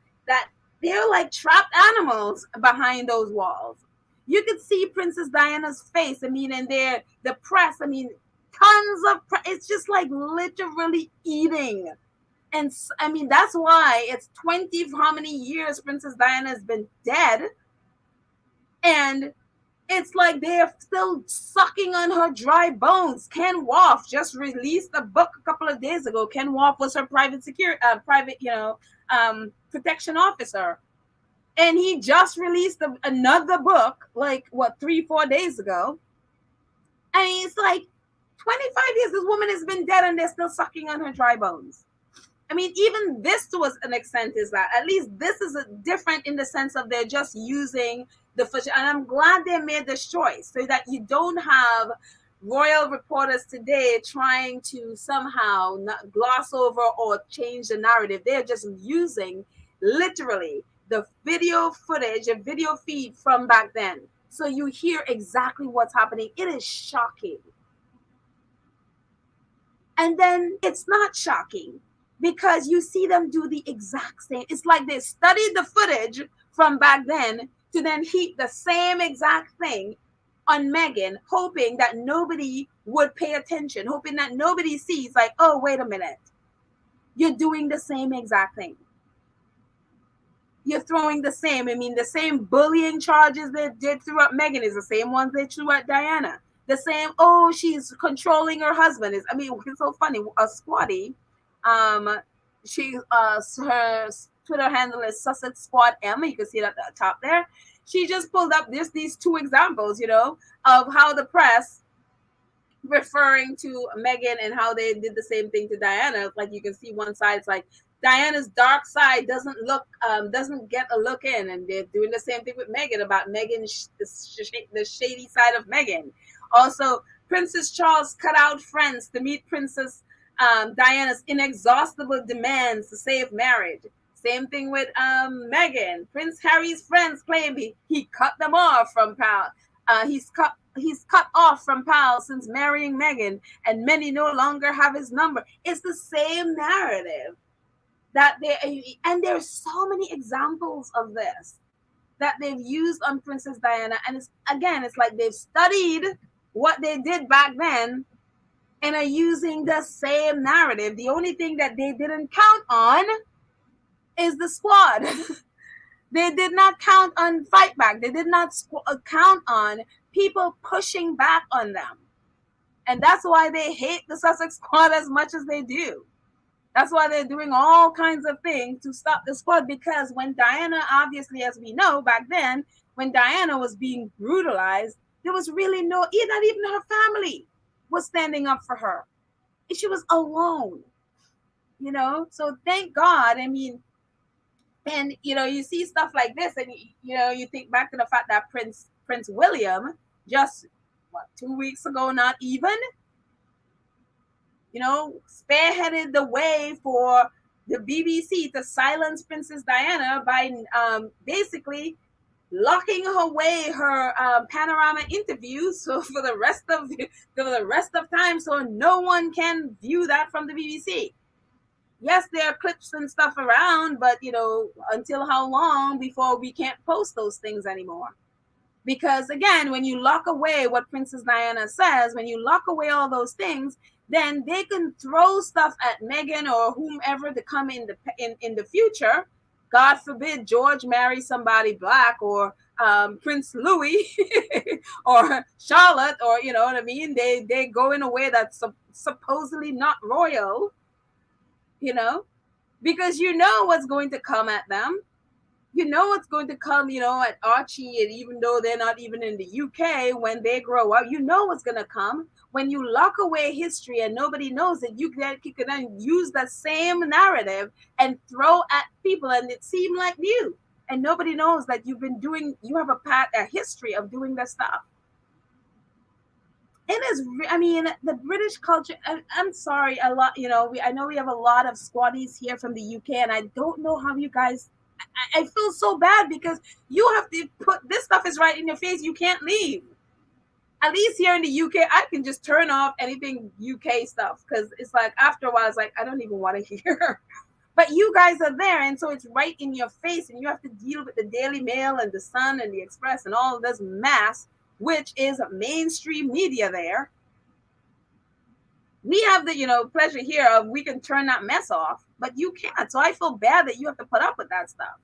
they're like trapped animals behind those walls. You could see Princess Diana's face. And the press, tons of press. It's just like literally eating. And that's why it's 20 how many years Princess Diana has been dead. And it's like they're still sucking on her dry bones. Ken Wolf just released a book a couple of days ago. Ken Wolf was her private protection officer. And he just released another book, 3-4 days ago. And it's like 25 years this woman has been dead and they're still sucking on her dry bones. Even this to an extent is that at least this is different in the sense of they're just using the footage. And I'm glad they made this choice so that you don't have royal reporters today trying to somehow not gloss over or change the narrative. They're just using literally the video footage, a video feed from back then. So you hear exactly what's happening. It is shocking. And then it's not shocking, because you see them do the exact same. It's like they studied the footage from back then to then heap the same exact thing on Meghan, hoping that nobody would pay attention, hoping that nobody sees, like, oh, wait a minute. You're doing the same exact thing. You're throwing the same. The same bullying charges they did throughout Meghan is the same ones they threw at Diana. The same, oh, she's controlling her husband. It's so funny. A squatty, her Twitter handle is Sussex Squad M. You can see it at the top there. She just pulled up these two examples, of how the press referring to Meghan and how they did the same thing to Diana. Like, you can see one side, it's like Diana's dark side doesn't get a look in, and they're doing the same thing with Meghan about Meghan, the shady side of Meghan. Also, Princess Charles cut out friends to meet Princess Diana's inexhaustible demands to save marriage. Same thing with Meghan. Prince Harry's friends claim he cut them off from Pal. He's cut off from Pal since marrying Meghan, and many no longer have his number. It's the same narrative that and there's so many examples of this that they've used on Princess Diana, and it's like they've studied what they did back then and are using the same narrative. The only thing that they didn't count on is the squad. They did not count on fight back. They did not count on people pushing back on them. And that's why they hate the Sussex squad as much as they do. That's why they're doing all kinds of things to stop the squad, because when Diana, obviously, as we know, back then, when Diana was being brutalized, there was really not even her family was standing up for her. She was alone, So thank God. I mean, and, you see stuff like this, and, you think back to the fact that Prince William just, 2 weeks ago, not even, spearheaded the way for the BBC to silence Princess Diana by basically locking away her panorama interviews, so for the rest of time, so no one can view that from the BBC. Yes, there are clips and stuff around, but until how long before we can't post those things anymore? Because again, when you lock away what Princess Diana says, when you lock away all those things, then they can throw stuff at Meghan or whomever to come in the future. God forbid George marries somebody black, or Prince Louis or Charlotte, or you know what I mean. They go in a way that's supposedly not royal, because what's going to come at them. What's going to come, at Archie, and even though they're not even in the UK, when they grow up, what's going to come. When you lock away history and nobody knows that, you can then use that same narrative and throw at people, and it seemed like you. And nobody knows that you have a history of doing this stuff. It is, the British culture, I'm sorry, a lot, I know we have a lot of squaddies here from the UK, and I don't know how you guys, I feel so bad because you have to this stuff is right in your face. You can't leave. At least here in the UK, I can just turn off anything UK stuff, because it's like after a while, it's like I don't even want to hear. But you guys are there, and so it's right in your face, and you have to deal with the Daily Mail and the Sun and the Express and all of this mass, which is mainstream media there. We have the pleasure here of we can turn that mess off, but you can't. So I feel bad that you have to put up with that stuff.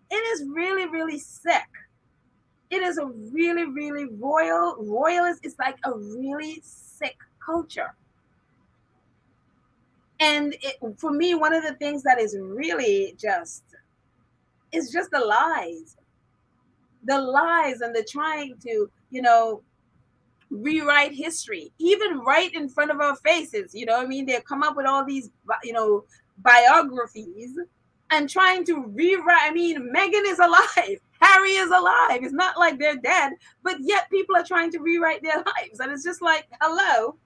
It is really, really sick. It is a really, really royalist. It's like a really sick culture. And for me, one of the things that is really just the lies. The lies and the trying to, rewrite history, even right in front of our faces. They come up with all these, biographies and trying to rewrite. Meghan is alive. Harry is alive. It's not like they're dead, but yet people are trying to rewrite their lives. And it's just like, hello.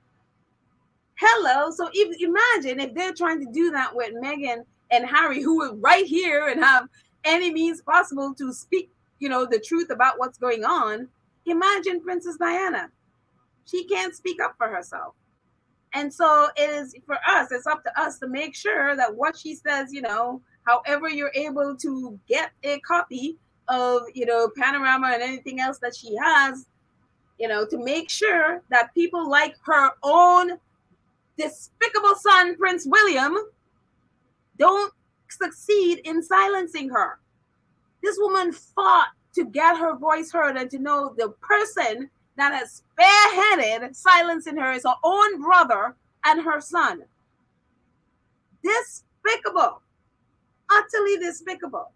So imagine if they're trying to do that with Meghan and Harry, who are right here and have any means possible to speak, the truth about what's going on. Imagine Princess Diana. She can't speak up for herself. And so it's up to us to make sure that what she says, however you're able to get a copy of, Panorama and anything else that she has, to make sure that people like her own despicable son, Prince William, don't succeed in silencing her. This woman fought to get her voice heard, and to know the person that has spearheaded silencing her is her own brother and her son. Despicable. Utterly despicable.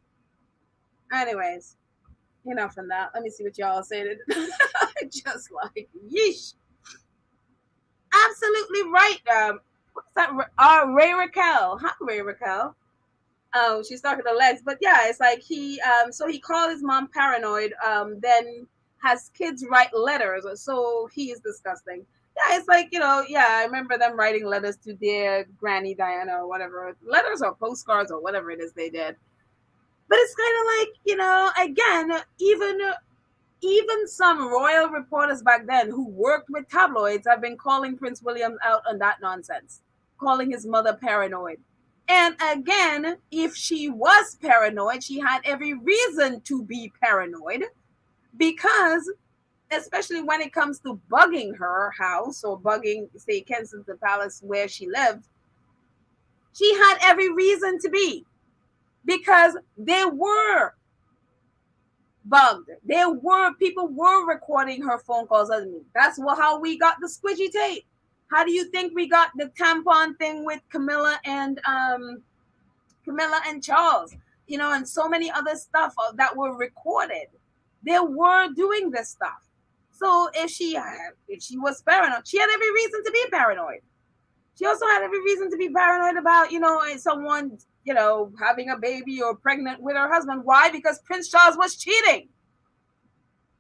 Anyways, enough from that. Let me see what y'all said. Just like, yeesh. Absolutely right. What's that? Ray Raquel. Hi, Ray Raquel. Oh, she's talking to Lex. But yeah, it's like so he called his mom paranoid, then has kids write letters. So he is disgusting. Yeah, it's like, yeah, I remember them writing letters to their Granny Diana or whatever. Letters or postcards or whatever it is they did. But it's kind of like, again, even some royal reporters back then who worked with tabloids have been calling Prince William out on that nonsense, calling his mother paranoid. And again, if she was paranoid, she had every reason to be paranoid, because especially when it comes to bugging her house or bugging, say, Kensington Palace where she lived, she had every reason to be, because they were bugged. People were recording her phone calls. That's how we got the squidgy tape. How do you think we got the tampon thing with Camilla and Charles? And so many other stuff that were recorded. They were doing this stuff. So if she was paranoid, she had every reason to be paranoid. She also had every reason to be paranoid about, someone, having a baby or pregnant with her husband. Why? Because Prince Charles was cheating.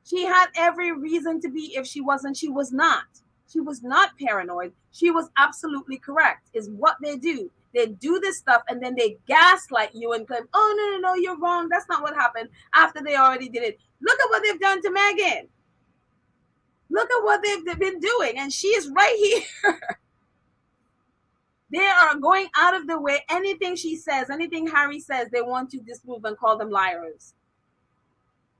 She had every reason to be. If she wasn't, she was not. She was not paranoid. She was absolutely correct, is what they do. They do this stuff and then they gaslight you and claim, oh, no, you're wrong. That's not what happened, after they already did it. Look at what they've done to Meghan. Look at what they've been doing. And she is right here. They are going out of the way. Anything she says, anything Harry says, they want to disprove and call them liars.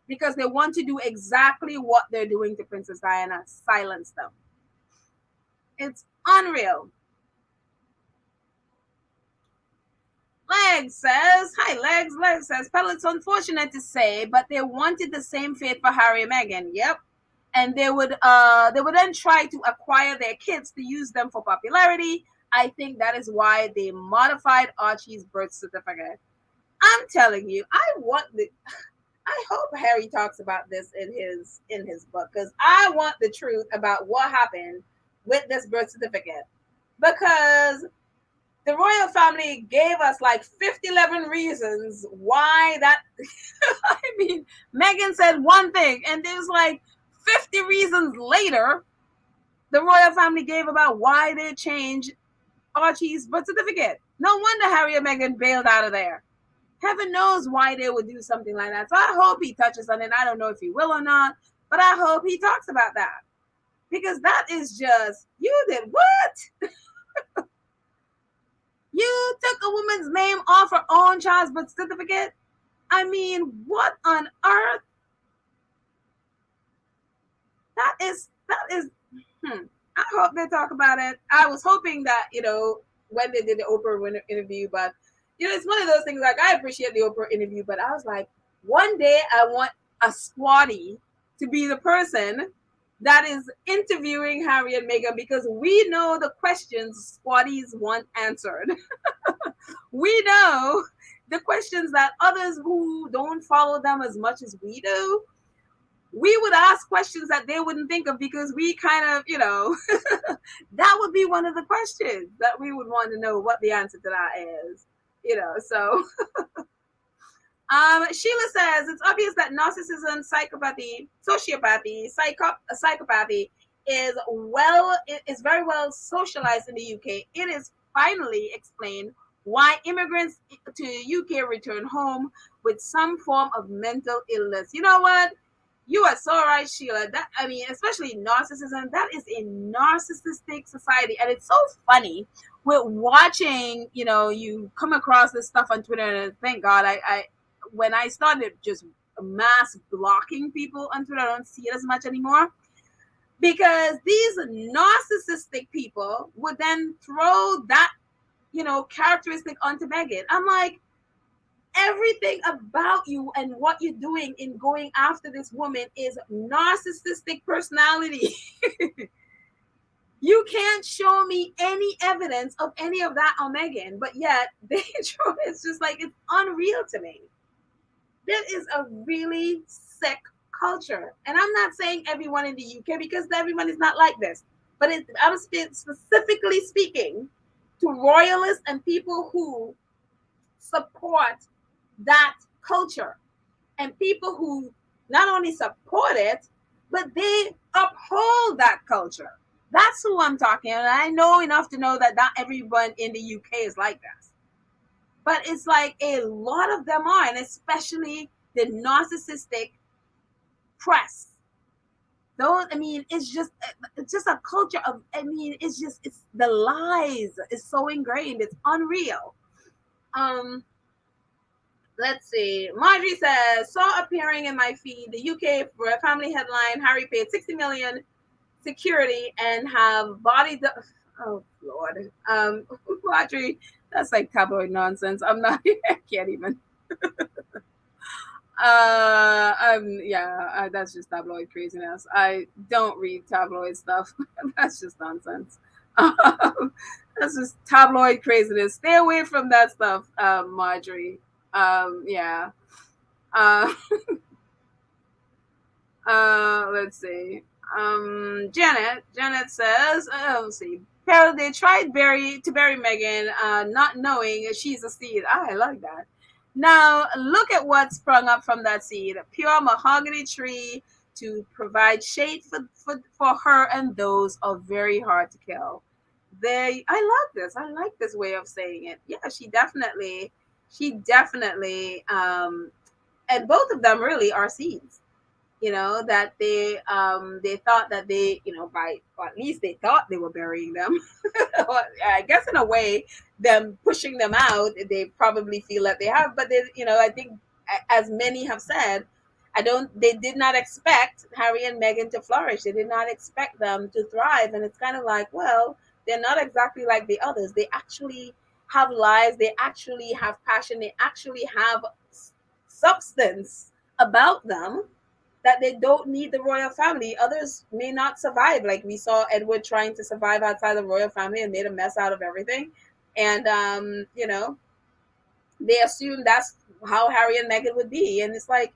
Because they want to do exactly what they're doing to Princess Diana, silence them. It's unreal. Legs says, hi Legs. Legs says, Pelo, it's unfortunate to say, but they wanted the same fate for Harry and Meghan. Yep. And they would then try to acquire their kids to use them for popularity. I think that is why they modified Archie's birth certificate. I'm telling you, I hope Harry talks about this in his book, because I want the truth about what happened with this birth certificate. Because the royal family gave us like 11 reasons why that. I mean, Meghan said one thing, and there's like 50 reasons later the royal family gave about why they changed Archie's birth certificate. No wonder Harry and Meghan bailed out of there. Heaven knows why they would do something like that. So I hope he touches on it. I don't know if he will or not, but I hope he talks about that. Because that is just, you did what? You took a woman's name off her own child's birth certificate? I mean, what on earth? That is, I hope they talk about it. I was hoping that, when they did the Oprah interview, but, it's one of those things, like, I appreciate the Oprah interview, but I was like, one day I want a squatty to be the person that is interviewing Harry and Meghan, because we know the questions squatties want answered. We know the questions that others who don't follow them as much as we do, we would ask questions that they wouldn't think of, because we kind of, that would be one of the questions that we would want to know what the answer to that is, so. Sheila says, it's obvious that narcissism, sociopathy, psychopathy is very well socialized in the UK. It is finally explained why immigrants to UK return home with some form of mental illness. You know what? You are so right, Sheila. Especially narcissism, that is a narcissistic society. And it's so funny with watching, you come across this stuff on Twitter, and thank God when I started just mass blocking people on Twitter, I don't see it as much anymore, because these narcissistic people would then throw that, characteristic onto Meghan. I'm like, everything about you and what you're doing in going after this woman is narcissistic personality. You can't show me any evidence of any of that on Meghan, but yet it's just like, it's unreal to me. That is a really sick culture. And I'm not saying everyone in the UK, because everyone is not like this. But I'm specifically speaking to royalists and people who support that culture, and people who not only support it, but they uphold that culture. That's who I'm talking about. I know enough to know that not everyone in the UK is like this. But it's like a lot of them are, and especially the narcissistic press. Those, I mean, it's just a culture of, I mean, it's the lies is so ingrained, it's unreal. Let's see. Marjorie says, saw appearing in my feed the UK for a family headline, Harry paid 60 million security and have bodied the, oh Lord. Marjorie, that's like tabloid nonsense. I'm not, I can't even. That's just tabloid craziness. I don't read tabloid stuff. That's just nonsense. That's just tabloid craziness. Stay away from that stuff, Marjorie. Yeah. Uh, let's see. Janet says, let's see. They tried to bury Meghan, not knowing she's a seed. I like that. Now, look at what sprung up from that seed. A pure mahogany tree to provide shade for her, and those are very hard to kill. I love this. I like this way of saying it. Yeah, she definitely, and both of them really are seeds. That they thought that they, or at least they thought they were burying them. I guess in a way, them pushing them out, they probably feel that they have, but I think, as many have said, they did not expect Harry and Meghan to flourish. They did not expect them to thrive. And it's kind of like, well, they're not exactly like the others. They actually have lives. They actually have passion. They actually have substance about them, that they don't need the royal family. Others may not survive. Like we saw Edward trying to survive outside the royal family and made a mess out of everything. And, they assume that's how Harry and Meghan would be. And it's like,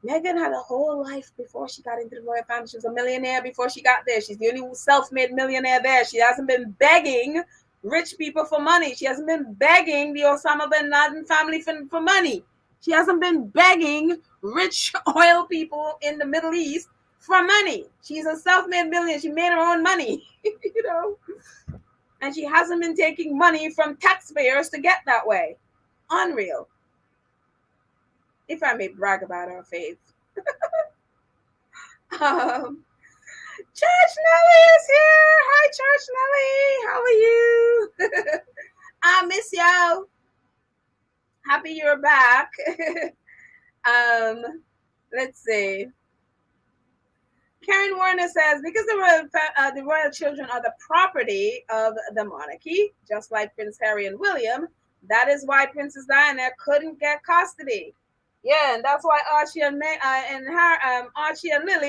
Meghan had a whole life before she got into the royal family. She was a millionaire before she got there. She's the only self-made millionaire there. She hasn't been begging rich people for money. She hasn't been begging the Osama bin Laden family for money. She hasn't been begging rich oil people in the Middle East for money. She's a self-made millionaire. She made her own money, and she hasn't been taking money from taxpayers to get that way. Unreal. If I may brag about our faith. Church Nelly is here. Hi, Church Nelly. How are you? I miss y'all. Happy you're back. Let's see. Karen Warner says, because the royal children are the property of the monarchy, just like Prince Harry and William, that is why Princess Diana couldn't get custody. Yeah, and that's why Archie and Lily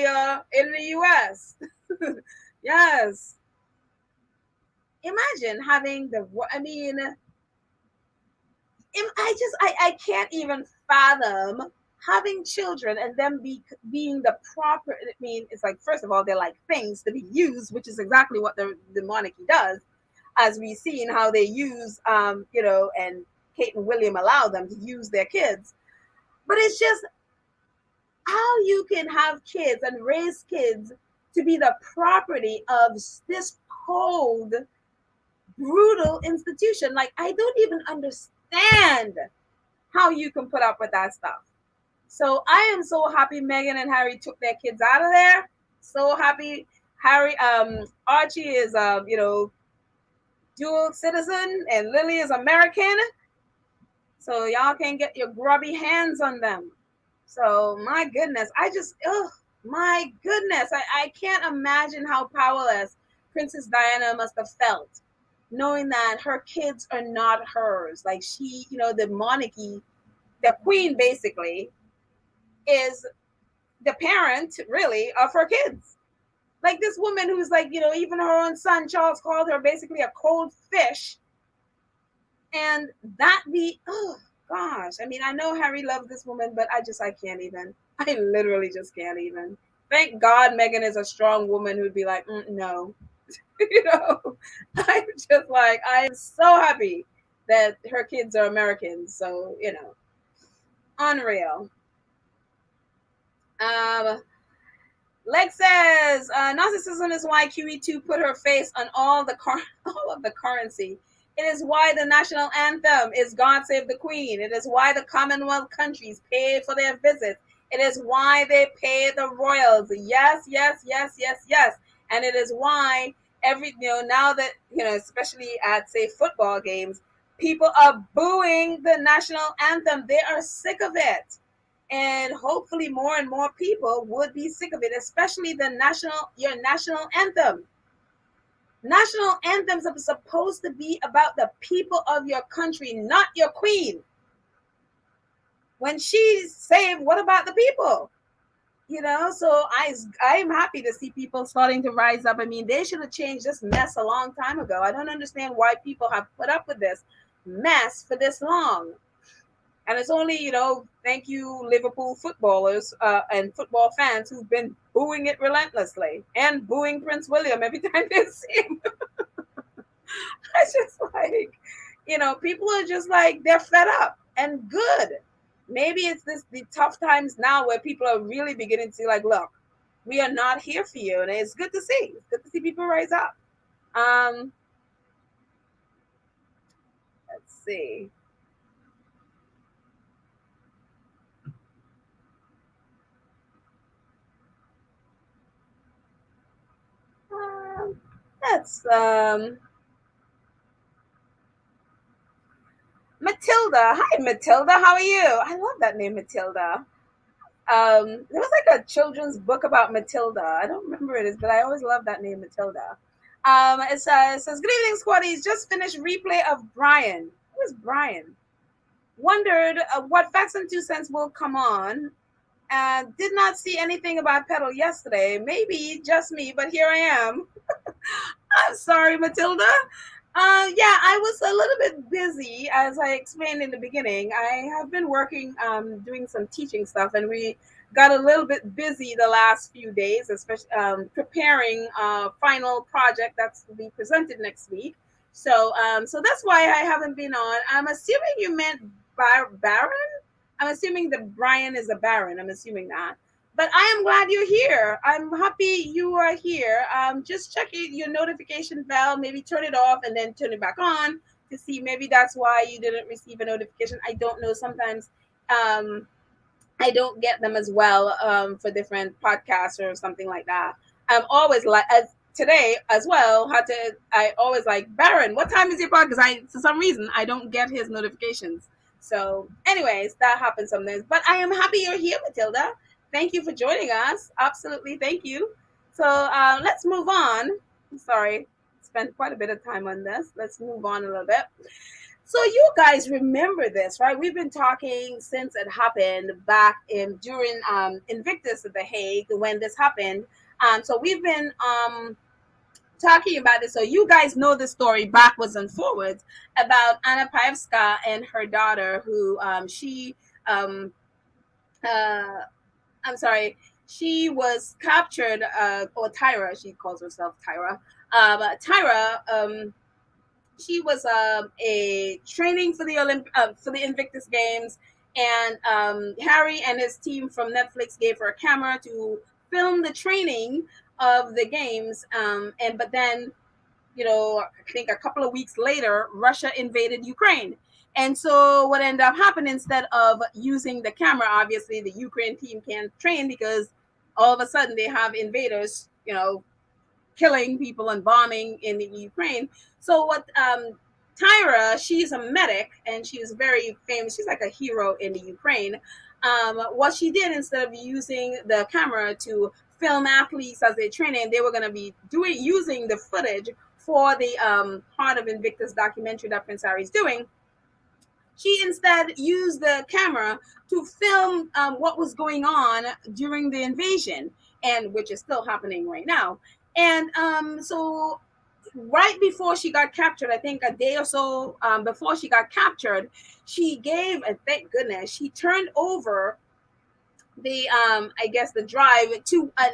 are in the U.S. Yes. Imagine having I can't even fathom having children and them being the proper. I mean, it's like, first of all, they're like things to be used, which is exactly what the monarchy does, as we've seen how they use, and Kate and William allow them to use their kids. But it's just how you can have kids and raise kids to be the property of this cold, brutal institution. Like, I don't even understand how you can put up with that stuff. So I am so happy Meghan and Harry took their kids out of there. So happy. Archie is dual citizen and Lily is American. So y'all can get your grubby hands on them. So my goodness, my goodness. I can't imagine how powerless Princess Diana must have felt, knowing that her kids are not hers. Like, she, the monarchy, the queen basically is the parent, really, of her kids. Like this woman who's like, even her own son, Charles, called her basically a cold fish. And that oh gosh. I mean, I know Harry loves this woman, but I can't even. I literally just can't even. Thank God Meghan is a strong woman who'd be like, no. I'm just like, I am so happy that her kids are Americans. So, unreal. Leg says, narcissism is why QE2 put her face on all all of the currency. It is why the national anthem is God Save the Queen. It is why the Commonwealth countries pay for their visits. It is why they pay the royals. Yes, yes, yes, yes, yes. And it is why now that, especially at, say, football games, people are booing the national anthem. They are sick of it. And hopefully more and more people would be sick of it, especially your national anthem. National anthems are supposed to be about the people of your country, not your queen. When she's saying, what about the people? So I'm happy to see people starting to rise up. I mean, they should have changed this mess a long time ago. I don't understand why people have put up with this mess for this long. And it's only, thank you, Liverpool footballers and football fans who've been booing it relentlessly and booing Prince William every time they see him. It's just like, people are just like, they're fed up and good. Maybe it's the tough times now where people are really beginning to see, like, look, we are not here for you. And it's good to see. It's good to see people rise up. Let's see. That's Matilda. Hi, Matilda. How are you? I love that name, Matilda. There was like a children's book about Matilda. I don't remember it, but I always love that name, Matilda. It says, good evening, squaddies. Just finished replay of Brian. Who is Brian? Wondered what Facts and Two Cents will come on. Did not see anything about Pedal yesterday. Maybe just me, but here I am. I'm sorry, Matilda. Yeah, I was a little bit busy, as I explained in the beginning. I have been working, doing some teaching stuff, and we got a little bit busy the last few days, especially preparing a final project that's to be presented next week. So that's why I haven't been on. I'm assuming you meant Baron. I'm assuming that Brian is a Baron. I'm assuming that. But I am glad you're here. I'm happy you are here. Just check your notification bell, maybe turn it off and then turn it back on to see. Maybe that's why you didn't receive a notification. I don't know. Sometimes I don't get them as well for different podcasts or something like that. I'm always like, as today as well, I always like, Baron, what time is your podcast? For some reason, I don't get his notifications. So anyways, that happens sometimes. But I am happy you're here, Matilda. Thank you for joining us. Absolutely. Thank you. So let's move on. Sorry, spent quite a bit of time on this. Let's move on a little bit. So you guys remember this, right? We've been talking since it happened back during Invictus at The Hague when this happened. So we've been talking about this. So you guys know the story backwards and forwards about Anna Paevska and her daughter, who she was captured, or Tyra, she calls herself Tyra. Tyra, she was a training for the Invictus Games, and Harry and his team from Netflix gave her a camera to film the training of the games. But then, I think a couple of weeks later, Russia invaded Ukraine. And so what ended up happening, instead of using the camera, obviously the Ukraine team can't train because all of a sudden they have invaders, killing people and bombing in the Ukraine. So what Tyra, she's a medic and she's very famous. She's like a hero in the Ukraine. What she did, instead of using the camera to film athletes as they're training, they were going to be using the footage for the Heart of Invictus documentary that Prince Harry's doing. She instead used the camera to film what was going on during the invasion. and which is still happening right now. And so right before she got captured, I think a day or so before she got captured, she gave, and thank goodness, she turned over the I guess the drive to an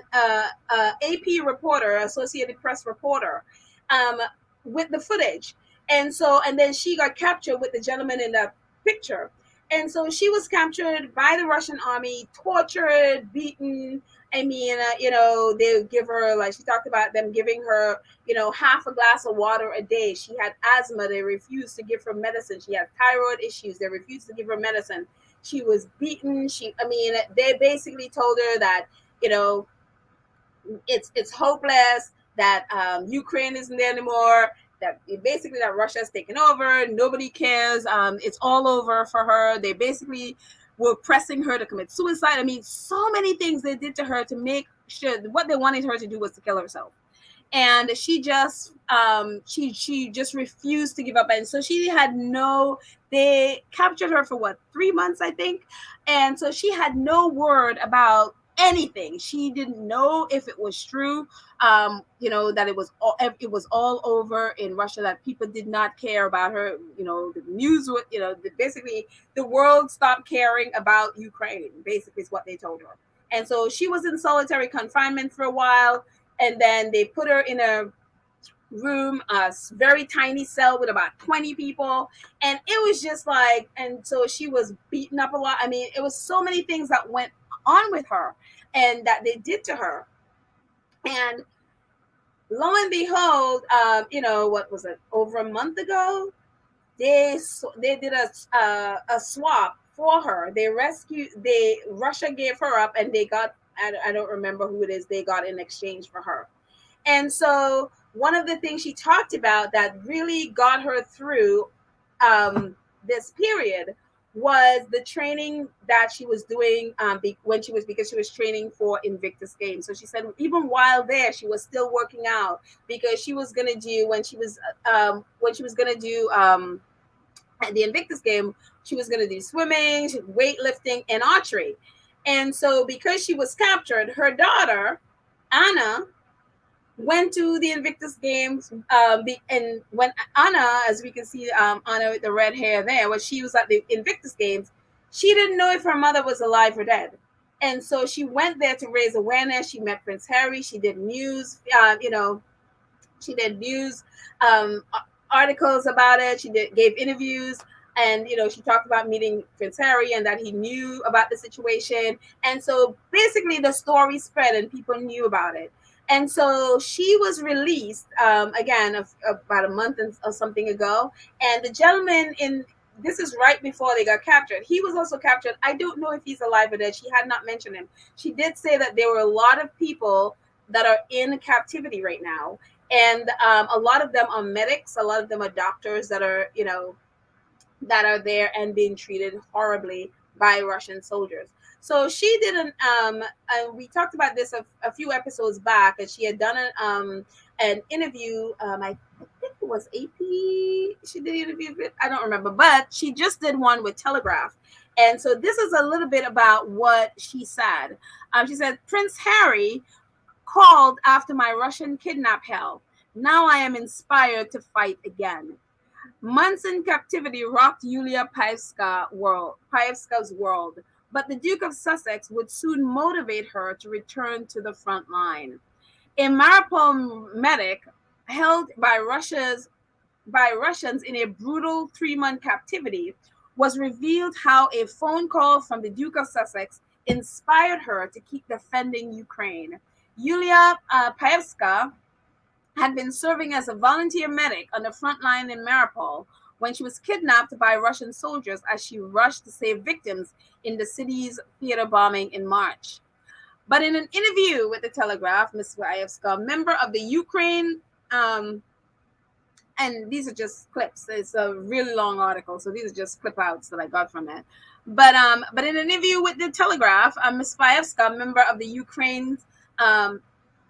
AP reporter, Associated Press reporter, um, with the footage. And then she got captured with the gentleman in the picture. And so she was captured by the Russian army, tortured, beaten. I mean, they give her, like she talked about them giving her, half a glass of water a day. She had asthma. They refused to give her medicine. She had thyroid issues. They refused to give her medicine. She was beaten. They basically told her that, it's hopeless, that Ukraine isn't there anymore, that basically that Russia's taken over. Nobody cares. It's all over for her. They basically were pressing her to commit suicide. I mean, so many things they did to her to make sure what they wanted her to do was to kill herself. And she just she just refused to give up. And so they captured her for what, 3 months, I think. And so she had no word about anything. She didn't know if it was true, that it was all over in Russia, that people did not care about her. The news would, basically the world stopped caring about Ukraine, basically is what they told her. And so she was in solitary confinement for a while. And then they put her in a room, a very tiny cell with about 20 people. And it was just like, and so she was beaten up a lot. I mean, it was so many things that went on with her and that they did to her. And lo and behold, what was it, over a month ago, they did a swap for her. Russia gave her up, and they got, I don't remember who it is, they got in exchange for her. And so one of the things she talked about that really got her through this period was the training that she was doing because she was training for Invictus Games. So she said even while there, she was still working out, because she was going to do, when she was going to do the Invictus Game, she was going to do swimming, weightlifting, and archery. And so because she was captured, her daughter, Anna, went to the Invictus Games. And when Anna, as we can see, Anna with the red hair there, when she was at the Invictus Games, she didn't know if her mother was alive or dead. And so she went there to raise awareness. She met Prince Harry. She did news, articles about it. She gave interviews. And, she talked about meeting Prince Harry and that he knew about the situation. And so basically the story spread and people knew about it. And so she was released again about a month or something ago. And the gentleman this is right before they got captured. He was also captured. I don't know if he's alive or dead. She had not mentioned him. She did say that there were a lot of people that are in captivity right now. And a lot of them are medics. A lot of them are doctors that are, that are there and being treated horribly by Russian soldiers. So she did and we talked about this a few episodes back, and she had done an interview. I think it was AP. She did an interview with, I don't remember, but she just did one with Telegraph. And so this is a little bit about what she said. She said, Prince Harry called after my Russian kidnap hell. Now I am inspired to fight again. Months in captivity rocked Yulia Paevska's world, but the Duke of Sussex would soon motivate her to return to the front line. A Mariupol medic held by Russians in a brutal 3-month captivity was revealed how a phone call from the Duke of Sussex inspired her to keep defending Ukraine. Yulia Paevska had been serving as a volunteer medic on the front line in Mariupol when she was kidnapped by Russian soldiers as she rushed to save victims in the city's theater bombing in March. But in an interview with the Telegraph, Ms. Paevska, member of the Ukraine, and these are just clips. It's a really long article, so these are just clip outs that I got from it. But in an interview with the Telegraph, Ms. Paevska, member of the Ukraine,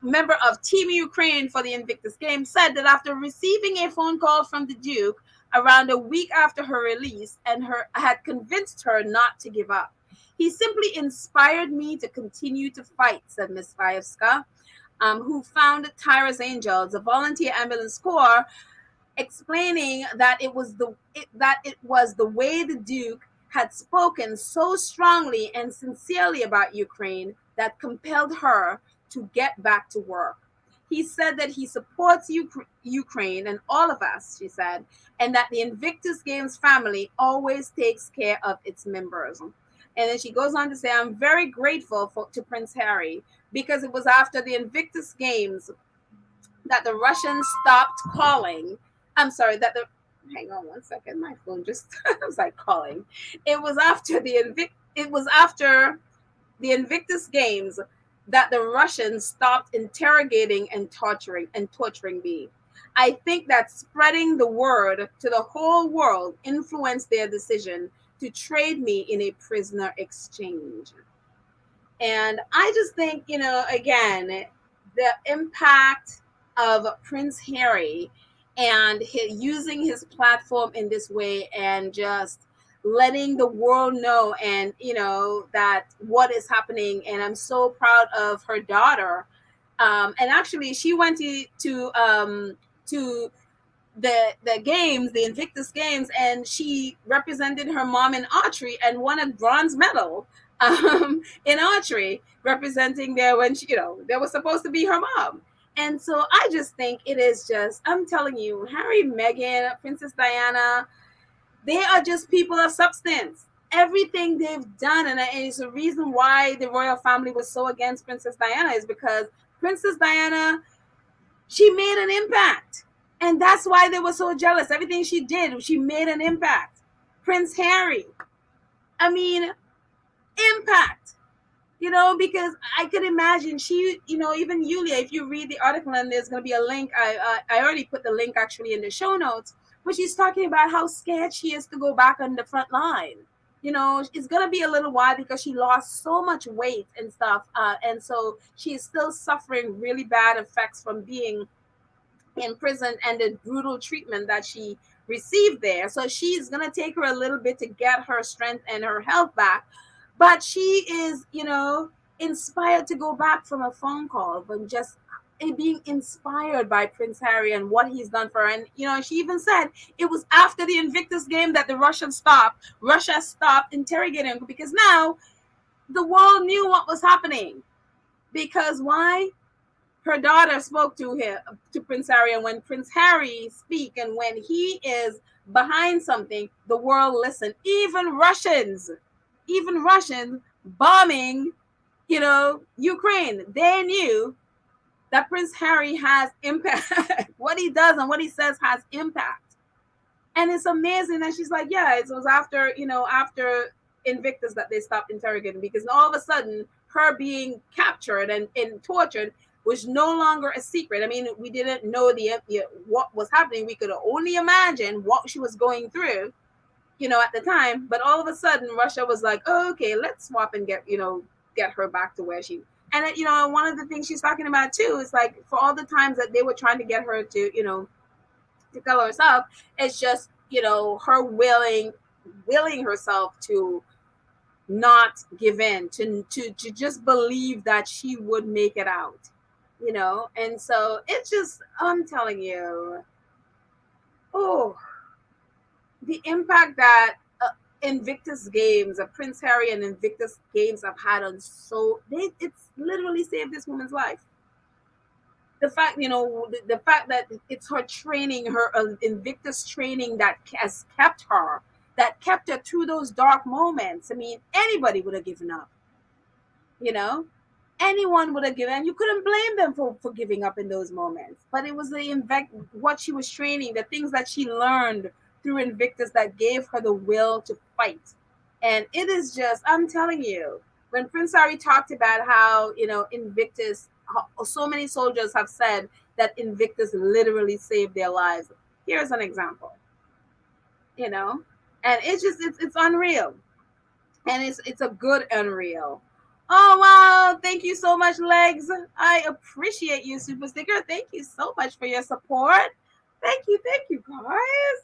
member of Team Ukraine for the Invictus Games, said that after receiving a phone call from the Duke around a week after her release, and had convinced her not to give up. He simply inspired me to continue to fight, said Miss Vyevska, who founded Tyra's Angels, a volunteer ambulance corps, explaining that it was the way the Duke had spoken so strongly and sincerely about Ukraine that compelled her to get back to work. He said that he supports Ukraine and all of us, she said, and that the Invictus Games family always takes care of its members. And then she goes on to say, I'm very grateful to Prince Harry because it was after the Invictus Games that the Russians stopped calling. I'm sorry, hang on one second, my phone just was like calling. It was after the Invictus Games that the Russians stopped interrogating and torturing me. I think that spreading the word to the whole world influenced their decision to trade me in a prisoner exchange. And I just think, again, the impact of Prince Harry and using his platform in this way and just letting the world know and that what is happening. And I'm so proud of her daughter. And actually she went to the games, the Invictus Games, and she represented her mom in archery and won a bronze medal in archery, representing there when she, there was supposed to be her mom. And so I just think it is just, I'm telling you, Harry, Meghan, Princess Diana, they are just people of substance. Everything they've done, and it's the reason why the royal family was so against Princess Diana, is because Princess Diana, she made an impact. And that's why they were so jealous. Everything she did, she made an impact. Prince Harry, I mean, impact. Because I could imagine she, even Yulia, if you read the article, and there's going to be a link, I already put the link actually in the show notes, but she's talking about how scared she is to go back on the front line. It's going to be a little while because she lost so much weight and stuff. And so she's still suffering really bad effects from being in prison and the brutal treatment that she received there. So she's going to take her a little bit to get her strength and her health back. But she is, inspired to go back from a phone call, but just being inspired by Prince Harry and what he's done for her. And, she even said it was after the Invictus game that Russia stopped interrogating him, because now the world knew what was happening. Because why? Her daughter spoke to Prince Harry, and when Prince Harry speak and when he is behind something, the world listened. Even Russians bombing, Ukraine, they knew that Prince Harry has impact. What he does and what he says has impact. And it's amazing that she's like, yeah, it was after Invictus that they stopped interrogating, because all of a sudden her being captured and tortured was no longer a secret. I mean, we didn't know what was happening. We could only imagine what she was going through, at the time. But all of a sudden, Russia was like, oh, okay, let's swap and get her back to where she. And one of the things she's talking about too is like, for all the times that they were trying to get her to to kill herself, it's just her willing herself to not give in, to just believe that she would make it out. And so it's just, I'm telling you, the impact that Invictus Games, Prince Harry and Invictus Games have had on it's literally saved this woman's life. The fact, the fact that it's her training, her Invictus training that has kept her through those dark moments. I mean, anybody would have given up, anyone would have given. You couldn't blame them for giving up in those moments. But it was what she was training, the things that she learned through Invictus that gave her the will to fight. And it is just, I'm telling you, when Prince Harry talked about how, Invictus, so many soldiers have said that Invictus literally saved their lives. Here's an example, and it's just, it's unreal. And it's a good unreal. Oh, wow. Thank you so much, Legs. I appreciate you, Super Sticker. Thank you so much for your support. Thank you, guys.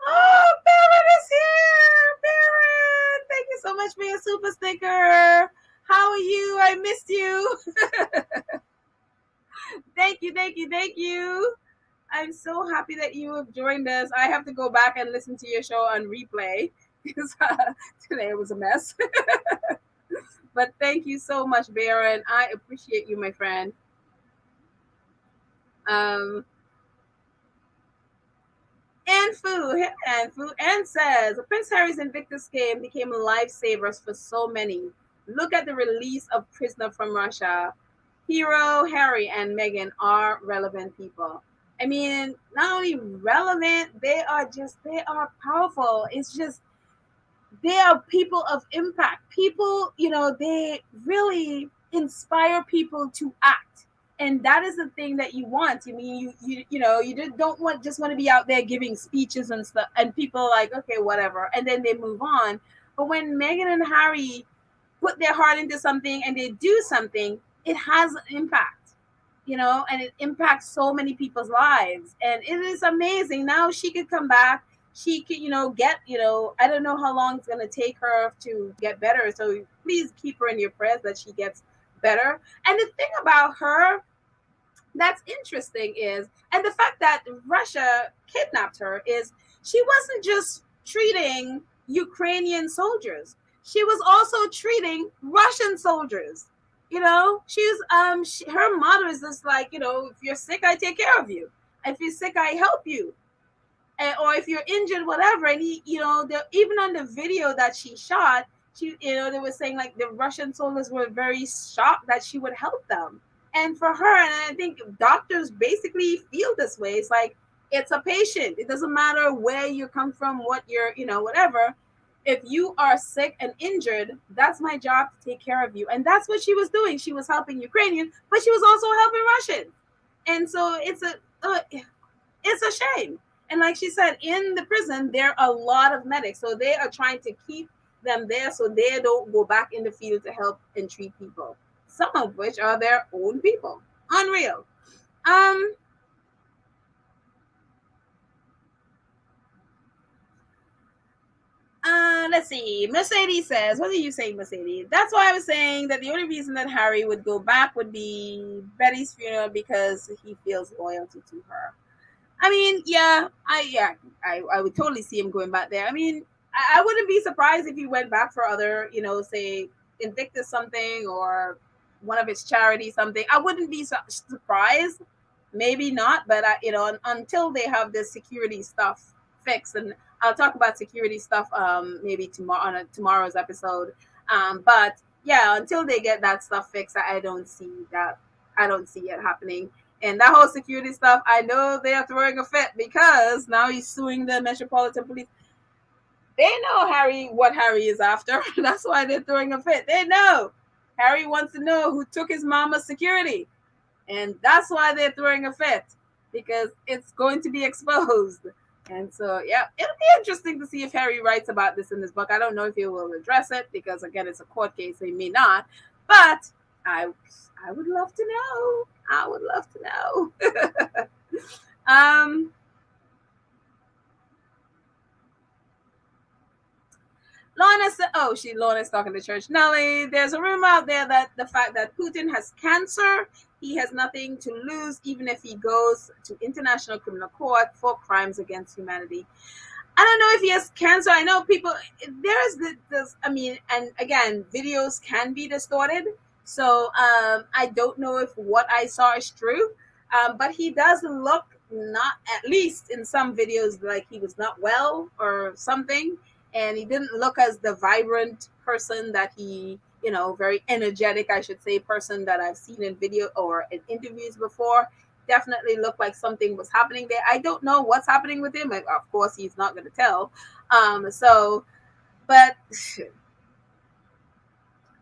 Oh, Baron is here. Baron, thank you so much for your super sticker. How are you? I missed you. Thank you, thank you, thank you. I'm so happy that you have joined us. I have to go back and listen to your show on replay because today was a mess. But thank you so much, Baron. I appreciate you, my friend. Um, and says Prince Harry's Invictus game became lifesavers for so many. Look at the release of Prisoner from Russia. Hero, Harry, and Meghan are relevant people. I mean, not only relevant, they are powerful. It's just they are people of impact. People, they really inspire people to act. And that is the thing that you want. I mean, you don't want to be out there giving speeches and stuff, and people are like, okay, whatever, and then they move on. But when Meghan and Harry put their heart into something and they do something, it has an impact, and it impacts so many people's lives. And it is amazing. Now she could come back. She could, get, I don't know how long it's going to take her to get better. So please keep her in your prayers that she gets better. And the thing about her that's interesting is, and the fact that Russia kidnapped her is, she wasn't just treating Ukrainian soldiers, she was also treating Russian soldiers. Her motto is just like, if you're sick, I take care of you. If you're sick, I help you. Or if you're injured, whatever. And even on the video that she shot, they were saying like the Russian soldiers were very shocked that she would help them. And for her, and I think doctors basically feel this way. It's like, it's a patient. It doesn't matter where you come from, what you're, whatever. If you are sick and injured, that's my job to take care of you. And that's what she was doing. She was helping Ukrainian, but she was also helping Russian. And so it's a shame. And like she said, in the prison, there are a lot of medics. So they are trying to keep them there so they don't go back in the field to help and treat people, some of which are their own people. Unreal. Let's see. Mercedes says, what do you say, Mercedes? That's why I was saying that the only reason that Harry would go back would be Betty's funeral because he feels loyalty to her. I mean, I would totally see him going back there. I mean, I wouldn't be surprised if he went back for other, say Invictus something or one of his charities something. I wouldn't be surprised. Maybe not, but until they have this security stuff fixed, and I'll talk about security stuff maybe tomorrow on tomorrow's episode. But yeah, until they get that stuff fixed, I don't see that. I don't see it happening. And that whole security stuff, I know they are throwing a fit because now he's suing the Metropolitan Police. They know what Harry is after. That's why they're throwing a fit. They know Harry wants to know who took his mama's security. And that's why they're throwing a fit, because it's going to be exposed. And so, yeah, it'll be interesting to see if Harry writes about this in his book. I don't know if he will address it because, again, it's a court case, so he may not. But I would love to know. I would love to know. Lorna's talking to Church Nelly. There's a rumor out there that the fact that Putin has cancer, he has nothing to lose, even if he goes to International Criminal Court for crimes against humanity. I don't know if he has cancer. I know people, there's this, I mean, and again, videos can be distorted. So I don't know if what I saw is true, but he does look, not at least in some videos, like he was not well or something. And he didn't look as the vibrant person that he, very energetic, I should say, person that I've seen in video or in interviews before. Definitely looked like something was happening there. I don't know what's happening with him. Of course, he's not going to tell. But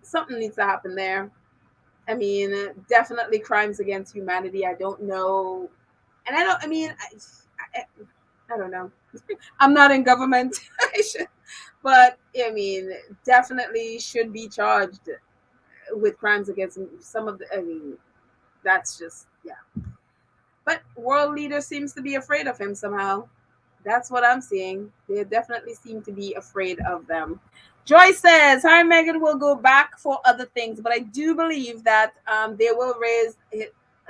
something needs to happen there. I mean, definitely crimes against humanity. I don't know. And I don't know. I'm not in government. But I mean, definitely should be charged with crimes against some of the, that's just, yeah. But world leader seems to be afraid of him somehow. That's what I'm seeing. They definitely seem to be afraid of them. Joy says, Harry and Meghan will go back for other things, but I do believe that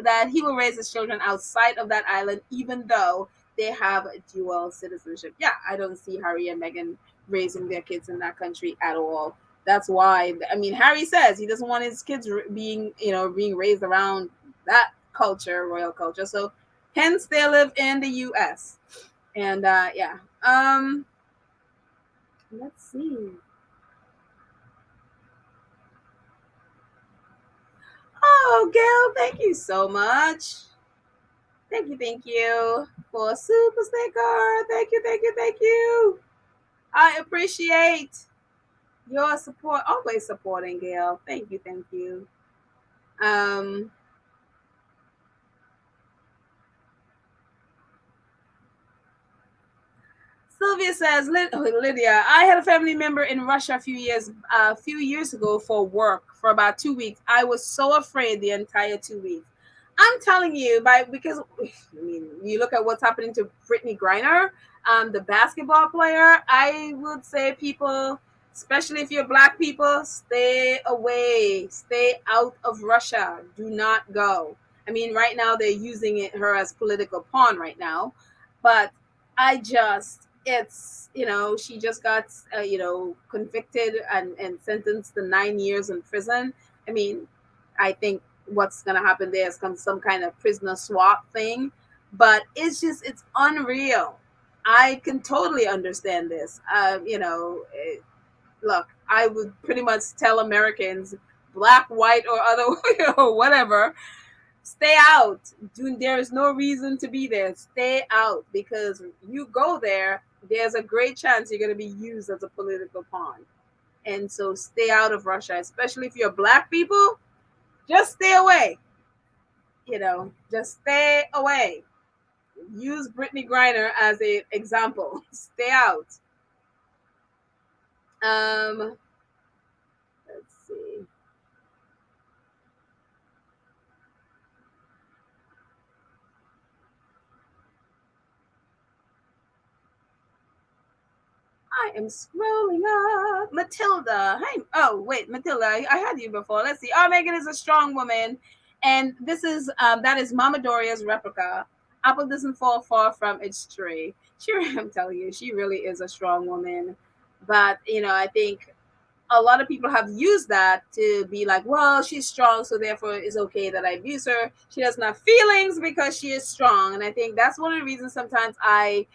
that he will raise his children outside of that island, even though they have dual citizenship. Yeah, I don't see Harry and Meghan raising their kids in that country at all. That's why, I mean, Harry says he doesn't want his kids being raised around that culture, royal culture. So hence they live in the US. And yeah. Let's see. Oh, Gail, thank you so much. Thank you for a super sticker. Thank you. I appreciate your support. Always supporting, Gail. Thank you. Um, Sylvia says, Lydia, I had a family member in Russia a few years ago for work for about 2 weeks. I was so afraid the entire 2 weeks. I'm telling you, because I mean, you look at what's happening to Brittany Griner, the basketball player. I would say people, especially if you're black people, stay away, stay out of Russia. Do not go. I mean, right now they're using her as political pawn right now, but I just it's she just got convicted and sentenced to 9 years in prison. I mean, I think what's gonna happen there is some kind of prisoner swap thing, but it's unreal. I can totally understand this. Look, I would pretty much tell Americans, black, white, or other, whatever, stay out. There is no reason to be there. Stay out, because you go there, there's a great chance you're going to be used as a political pawn. And so stay out of Russia, especially if you're black people. Just stay away. Just stay away. Use Brittany Griner as an example. Stay out. Let's see. I am scrolling up. Matilda. Hey. Oh, wait, Matilda. I had you before. Let's see. Oh, Meghan is a strong woman. And this is that is Mama Doria's replica. Apple doesn't fall far from its tree. Sure, I'm telling you, she really is a strong woman. But I think a lot of people have used that to be like, well, she's strong, so therefore it's okay that I abuse her. She doesn't have feelings because she is strong. And I think that's one of the reasons sometimes I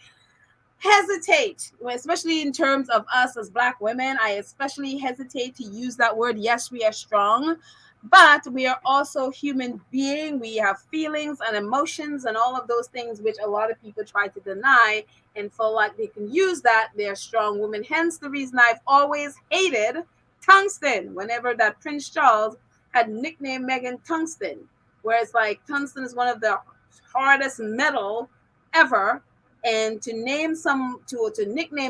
hesitate, especially in terms of us as black women. I especially hesitate to use that word. Yes, we are strong, but we are also human being. We have feelings and emotions and all of those things, which a lot of people try to deny and feel like they can use that they're strong women. Hence the reason I've always hated tungsten. Whenever that Prince Charles had nicknamed Meghan Tungsten, whereas like tungsten is one of the hardest metal ever, and to nickname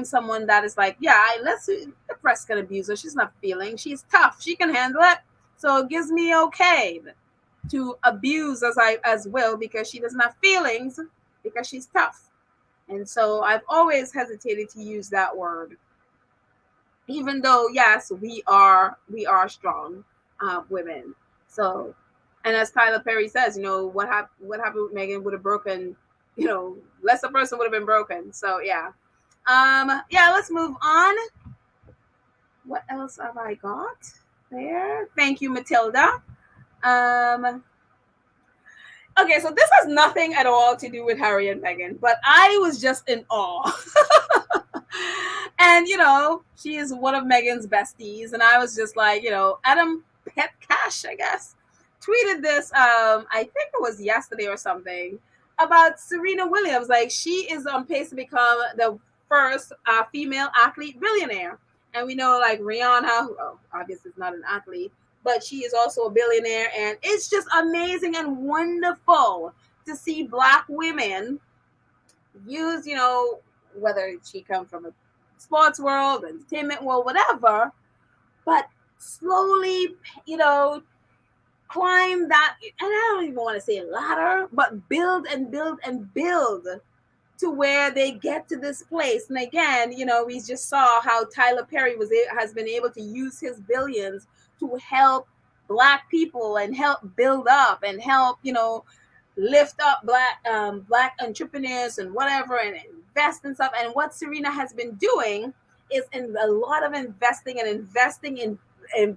someone that is like, yeah, the press can abuse her. She's not feeling. She's tough. She can handle it. So it gives me okay to abuse as well, because she doesn't have feelings, because she's tough. And so I've always hesitated to use that word, even though yes, we are strong women. So, and as Tyler Perry says, what happened with Meghan would have broken, less a person would have been broken. So yeah. Yeah, let's move on. What else have I got there? Thank you, Matilda. Okay, so this has nothing at all to do with Harry and Meghan, but I was just in awe. And she is one of Meghan's besties, and I was just like, Adam Petcash, I guess, tweeted this. I think it was yesterday or something, about Serena Williams. Like, she is on pace to become the first female athlete billionaire, and we know like Rihanna, who obviously is not an athlete, but she is also a billionaire, and it's just amazing and wonderful to see black women use, whether she come from a sports world, entertainment world, whatever, but slowly, climb that, and I don't even want to say ladder, but build and build and build to where they get to this place. And again, we just saw how Tyler Perry has been able to use his billions to help Black people and help build up and help, lift up Black entrepreneurs and whatever, and invest in stuff. And what Serena has been doing is in a lot of investing in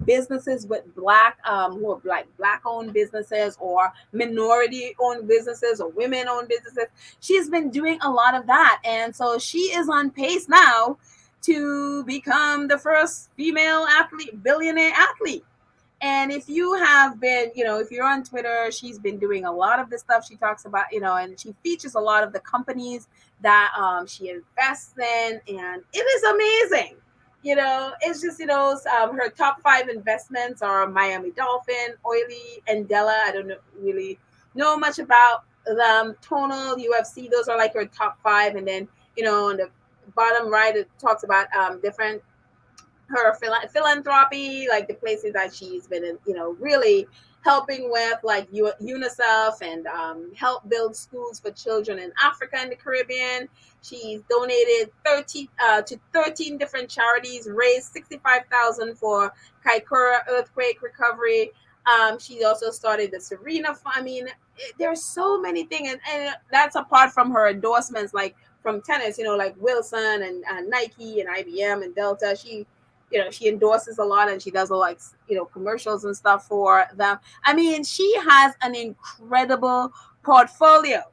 businesses with Black who are like Black owned businesses or minority owned businesses or women owned businesses. She's been doing a lot of that, and so she is on pace now to become the first female billionaire athlete. And if you have been, if you're on Twitter, she's been doing a lot of the stuff she talks about, and she features a lot of the companies that she invests in, and it is amazing. It's just, her top 5 investments are Miami Dolphin, Oily, and Della. I don't really know much about them. Tonal, UFC, those are like her top 5. And then, on the bottom right, it talks about different her philanthropy, like the places that she's been in, really helping with, like UNICEF, and help build schools for children in Africa and the Caribbean. She's donated 13 different charities, raised $65,000 for Kaikoura earthquake recovery. She also started the Serena Fund. I mean, there's so many things, and that's apart from her endorsements, like from tennis, like Wilson and Nike and IBM and Delta. She endorses a lot, and she does like, commercials and stuff for them. I mean, she has an incredible portfolio.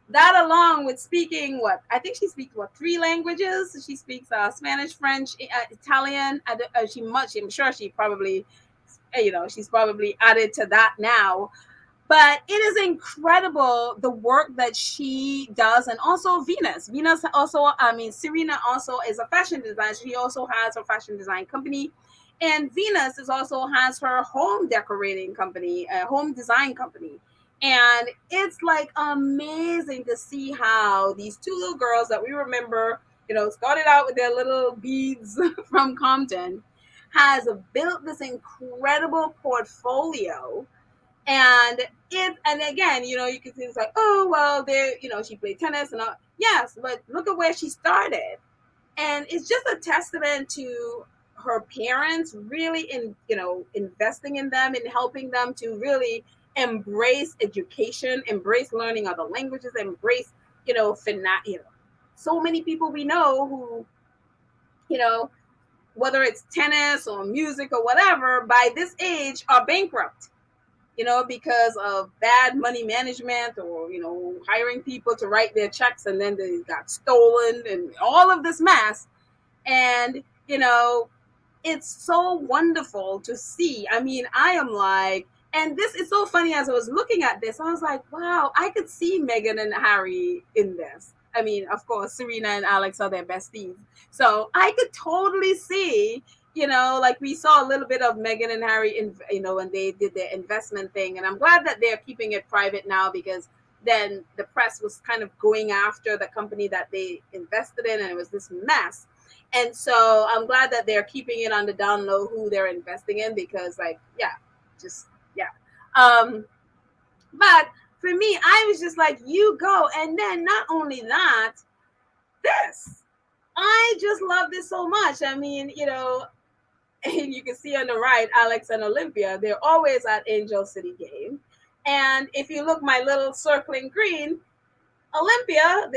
That, along with speaking I think she speaks 3 languages. She speaks Spanish, French, Italian. I'm sure she probably, she's probably added to that now. But it is incredible the work that she does. And also Venus also, Serena also is a fashion designer. She also has a fashion design company. And Venus also has her home decorating company, a home design company. And it's like amazing to see how these 2 little girls that we remember, started out with their little beads from Compton, has built this incredible portfolio. And again, you can see it's like, oh, well, she played tennis and all. Yes, but look at where she started. And it's just a testament to her parents really investing in them and helping them to really embrace education, embrace learning other languages, embrace, so many people we know who, whether it's tennis or music or whatever, by this age are bankrupt. Because of bad money management, or, hiring people to write their checks and then they got stolen and all of this mess. And, it's so wonderful to see. I mean, I am like, and this is so funny. As I was looking at this, I was like, wow, I could see Meghan and Harry in this. I mean, of course, Serena and Alex are their besties. So I could totally see, like we saw a little bit of Meghan and Harry when they did their investment thing. And I'm glad that they're keeping it private now, because then the press was kind of going after the company that they invested in, and it was this mess. And so I'm glad that they're keeping it on the down low who they're investing in, because but for me, I was just like, you go. And then not only that, I just love this so much. I mean, and you can see on the right, Alex and Olympia, they're always at Angel City game. And if you look, my little circling green, Olympia,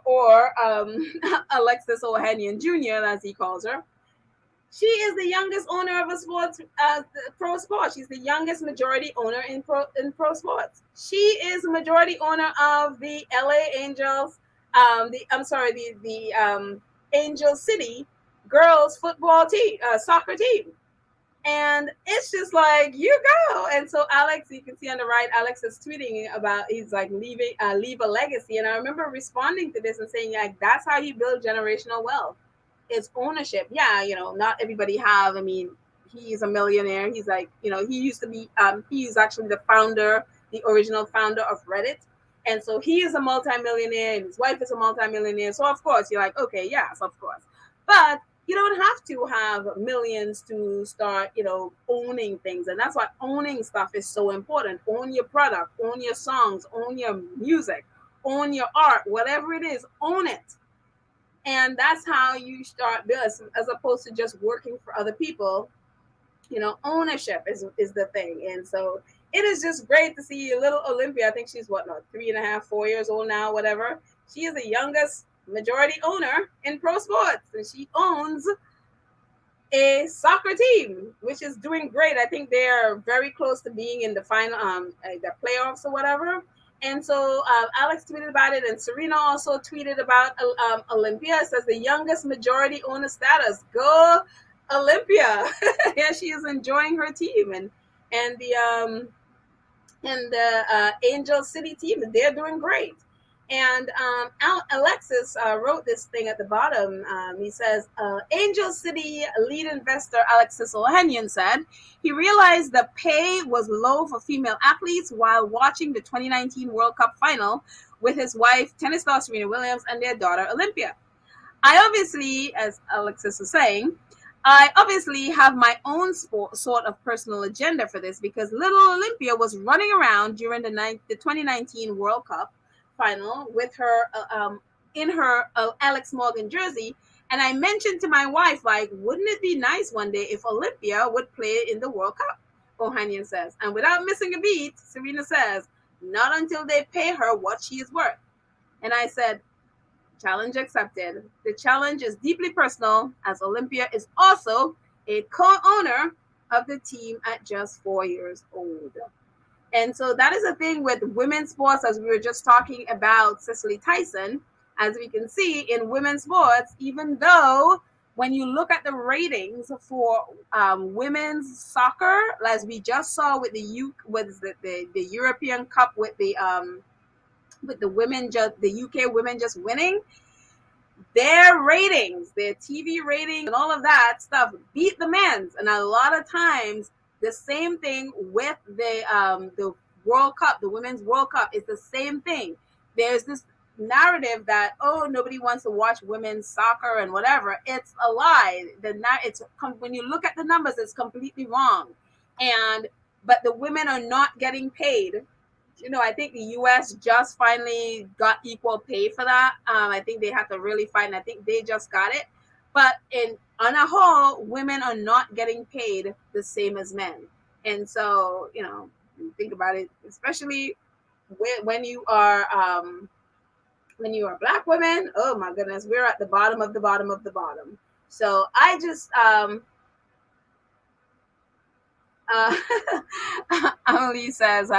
or Alexis Ohanian Jr., as he calls her, she is the youngest owner of a sports, pro sport. She's the youngest majority owner in pro sports. She is a majority owner of the LA Angels, the Angel City girls football team, soccer team. And it's just like, you go. And so Alex, you can see on the right, Alex is tweeting about, he's like, leave a legacy. And I remember responding to this and saying, like, that's how you build generational wealth. It's ownership. Yeah, not everybody have. I mean, he's a millionaire. He's like, he used to be, he's actually the original founder of Reddit. And so he is a multimillionaire, and his wife is a multimillionaire. So of course you're like, okay, yes, of course. But you don't have to have millions to start, owning things. And that's why owning stuff is so important. Own your product, own your songs, own your music, own your art, whatever it is, own it. And that's how you start this, as opposed to just working for other people. Ownership is the thing. And so it is just great to see little Olympia. I think she's what, no, 3.5, 4 years old now, whatever. She is the youngest majority owner in pro sports, and she owns a soccer team, which is doing great. I think they're very close to being in the final, the playoffs or whatever. And so Alex tweeted about it, and Serena also tweeted about Olympia. It says the youngest majority owner status. Go Olympia! Yeah, she is enjoying her team, and the Angel City team, they're doing great. And Alexis wrote this thing at the bottom. He says, Angel City lead investor Alexis Ohanian said he realized the pay was low for female athletes while watching the 2019 World Cup final with his wife, tennis star Serena Williams, and their daughter, Olympia. I obviously, as Alexis was saying, I obviously have my own sort of personal agenda for this, because little Olympia was running around during the 2019 World Cup final with her in her Alex Morgan jersey. And I mentioned to my wife, like, wouldn't it be nice one day if Olympia would play in the World Cup? Ohanian says. And without missing a beat, Serena says, not until they pay her what she is worth. And I said, challenge accepted. The challenge is deeply personal, as Olympia is also a co-owner of the team at just 4 years old. And so that is the thing with women's sports, as we were just talking about Cicely Tyson. As we can see in women's sports, even though when you look at the ratings for women's soccer, as we just saw with the European Cup with the women, just the UK women just winning, their ratings, their TV ratings, and all of that stuff beat the men's. And a lot of times, the same thing with the World Cup, the Women's World Cup, is the same thing. There's this narrative that, oh, nobody wants to watch women's soccer and whatever. It's a lie. When you look at the numbers, it's completely wrong. But the women are not getting paid. I think the U.S. just finally got equal pay for that. I think they have to really fight, and I think they just got it. But on a whole, women are not getting paid the same as men. And so, think about it, especially when you are Black women. Oh my goodness, we're at the bottom of the bottom of the bottom. So I just Emily says,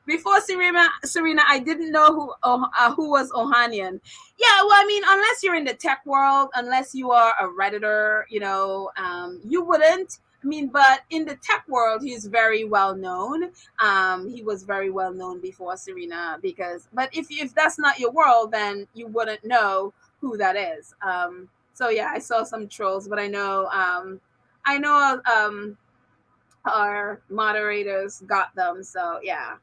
before Serena, I didn't know who was Ohanian. Yeah, well, I mean, unless you're in the tech world, unless you are a Redditor, you wouldn't. I mean, but in the tech world, he's very well known. He was very well known before Serena, but if that's not your world, then you wouldn't know who that is. So yeah, I saw some trolls, but I know our moderators got them. So yeah.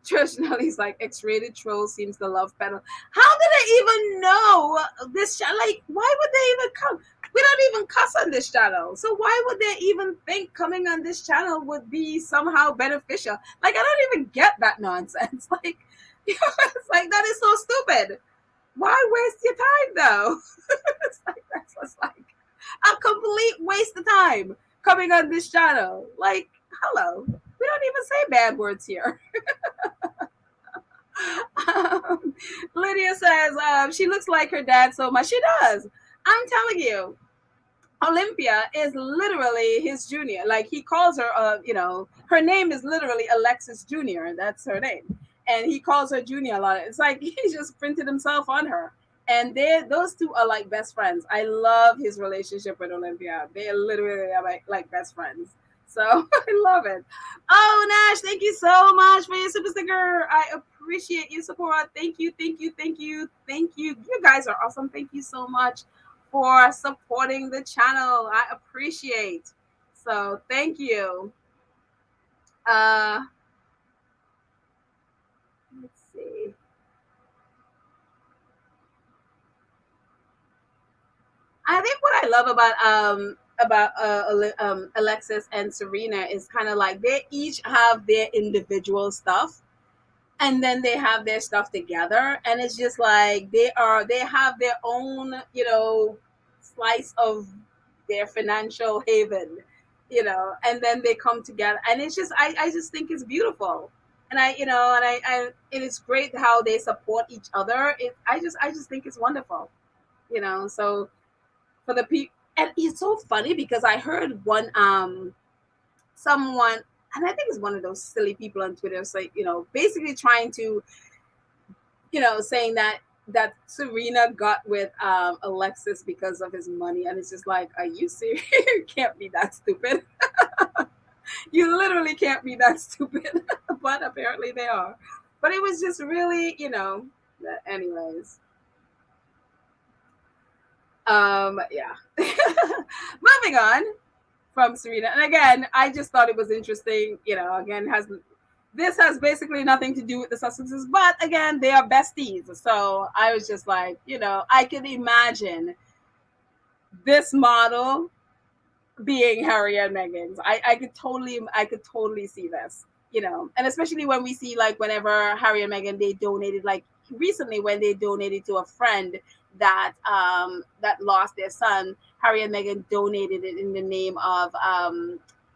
Trish Nelly's like, X-rated troll seems to love pedal. How did I even know this? Like, why would they even come? We don't even cuss on this channel. So why would they even think coming on this channel would be somehow beneficial? Like, I don't even get that nonsense. Like, it's like, that is so stupid. Why waste your time though? That's just like a complete waste of time coming on this channel. Like, hello, we don't even say bad words here. Lydia says she looks like her dad so much. She does. I'm telling you, Olympia is literally his junior. Like, he calls her, her name is literally Alexis Jr. That's her name. And he calls her Junior a lot. It's like he just printed himself on her. And those two are like best friends. I love his relationship with Olympia. They literally are like best friends. So I love it. Oh, Nash, thank you so much for your super sticker. I appreciate your support. Thank you, thank you, thank you, thank you. You guys are awesome. Thank you so much for supporting the channel. I appreciate. So thank you. Let's see. I think what I love about about Alexis and Serena is kind of like they each have their individual stuff, and then they have their stuff together, and it's just like they have their own, slice of their financial haven, and then they come together, and it's just I just think it's beautiful. And it is great how they support each other. I just think it's wonderful, so for the people. And it's so funny because I heard someone, and I think it's one of those silly people on Twitter, so basically trying to, saying that Serena got with Alexis because of his money, and it's just like, are you serious? You can't be that stupid. You literally can't be that stupid. But apparently they are. But it was just really, anyways. Yeah. Moving on from Serena. And again, I just thought it was interesting, again, this has basically nothing to do with the Sussexes, but again, they are besties. So I was just like, I could imagine this model being Harry and Meghan's. I could totally see this, and especially when we see, like, whenever Harry and Meghan, they donated, like recently when they donated to a friend that lost their son. Harry and Meghan donated it in the name of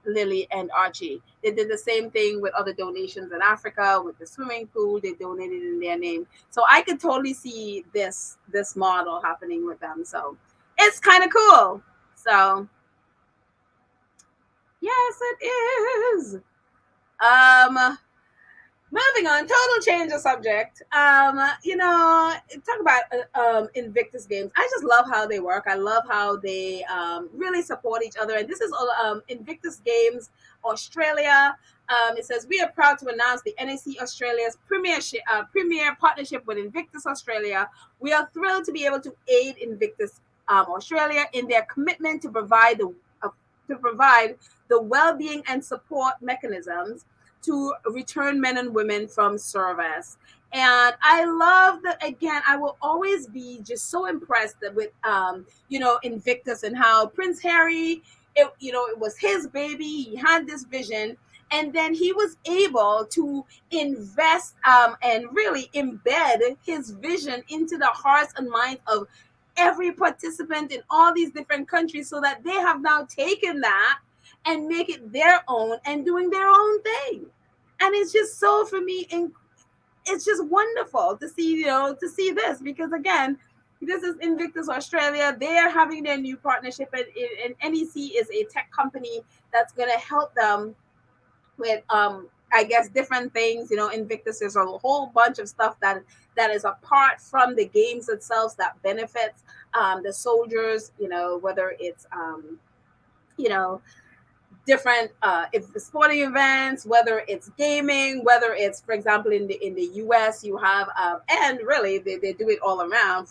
Lily and Archie. They did the same thing with other donations in Africa with the swimming pool. They donated in their name. So I could totally see this model happening with them. So it's kind of cool. So yes, it is. Moving on, total change of subject. Talk about Invictus Games. I just love how they work. I love how they really support each other. And this is Invictus Games Australia. It says, we are proud to announce the NAC Australia's premier partnership with Invictus Australia. We are thrilled to be able to aid Invictus Australia in their commitment to provide the well-being and support mechanisms to return men and women from service. And I love that. Again, I will always be just so impressed with Invictus, and how Prince Harry, it was his baby. He had this vision, and then he was able to invest and really embed his vision into the hearts and minds of every participant in all these different countries, so that they have now taken that and make it their own and doing their own thing. And it's just so, for me, it's just wonderful to see, this, because again, this is Invictus Australia. They are having their new partnership, and NEC is a tech company that's going to help them with, I guess, different things. Invictus, there's a whole bunch of stuff that is apart from the games itself that benefits the soldiers, whether it's, different if the sporting events, whether it's gaming, whether it's, for example, in the US, you have and really they do it all around,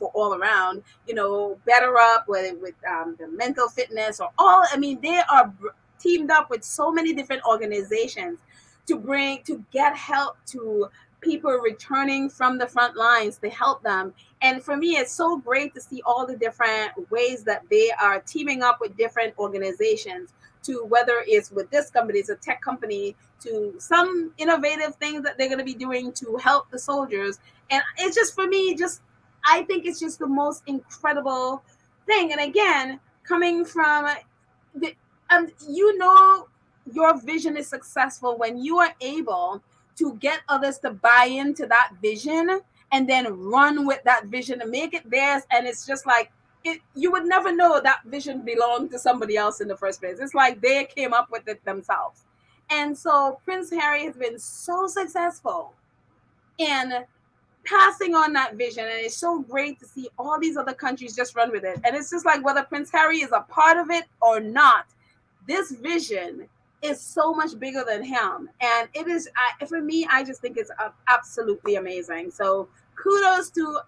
better up with the mental fitness, or all. I mean, they are teamed up with so many different organizations to get help to people returning from the front lines, to help them. And for me, it's so great to see all the different ways that they are teaming up with different organizations, to whether it's with this company, it's a tech company, to some innovative things that they're going to be doing to help the soldiers. And it's just, for me, I think it's just the most incredible thing. And again, coming from your vision is successful when you are able to get others to buy into that vision, and then run with that vision and make it theirs. And it's just like, you would never know that vision belonged to somebody else in the first place. It's like they came up with it themselves. And so Prince Harry has been so successful in passing on that vision, and it's so great to see all these other countries just run with it. And it's just like, whether Prince Harry is a part of it or not, this vision is so much bigger than him. And it is, for me, I just think it's absolutely amazing. So kudos to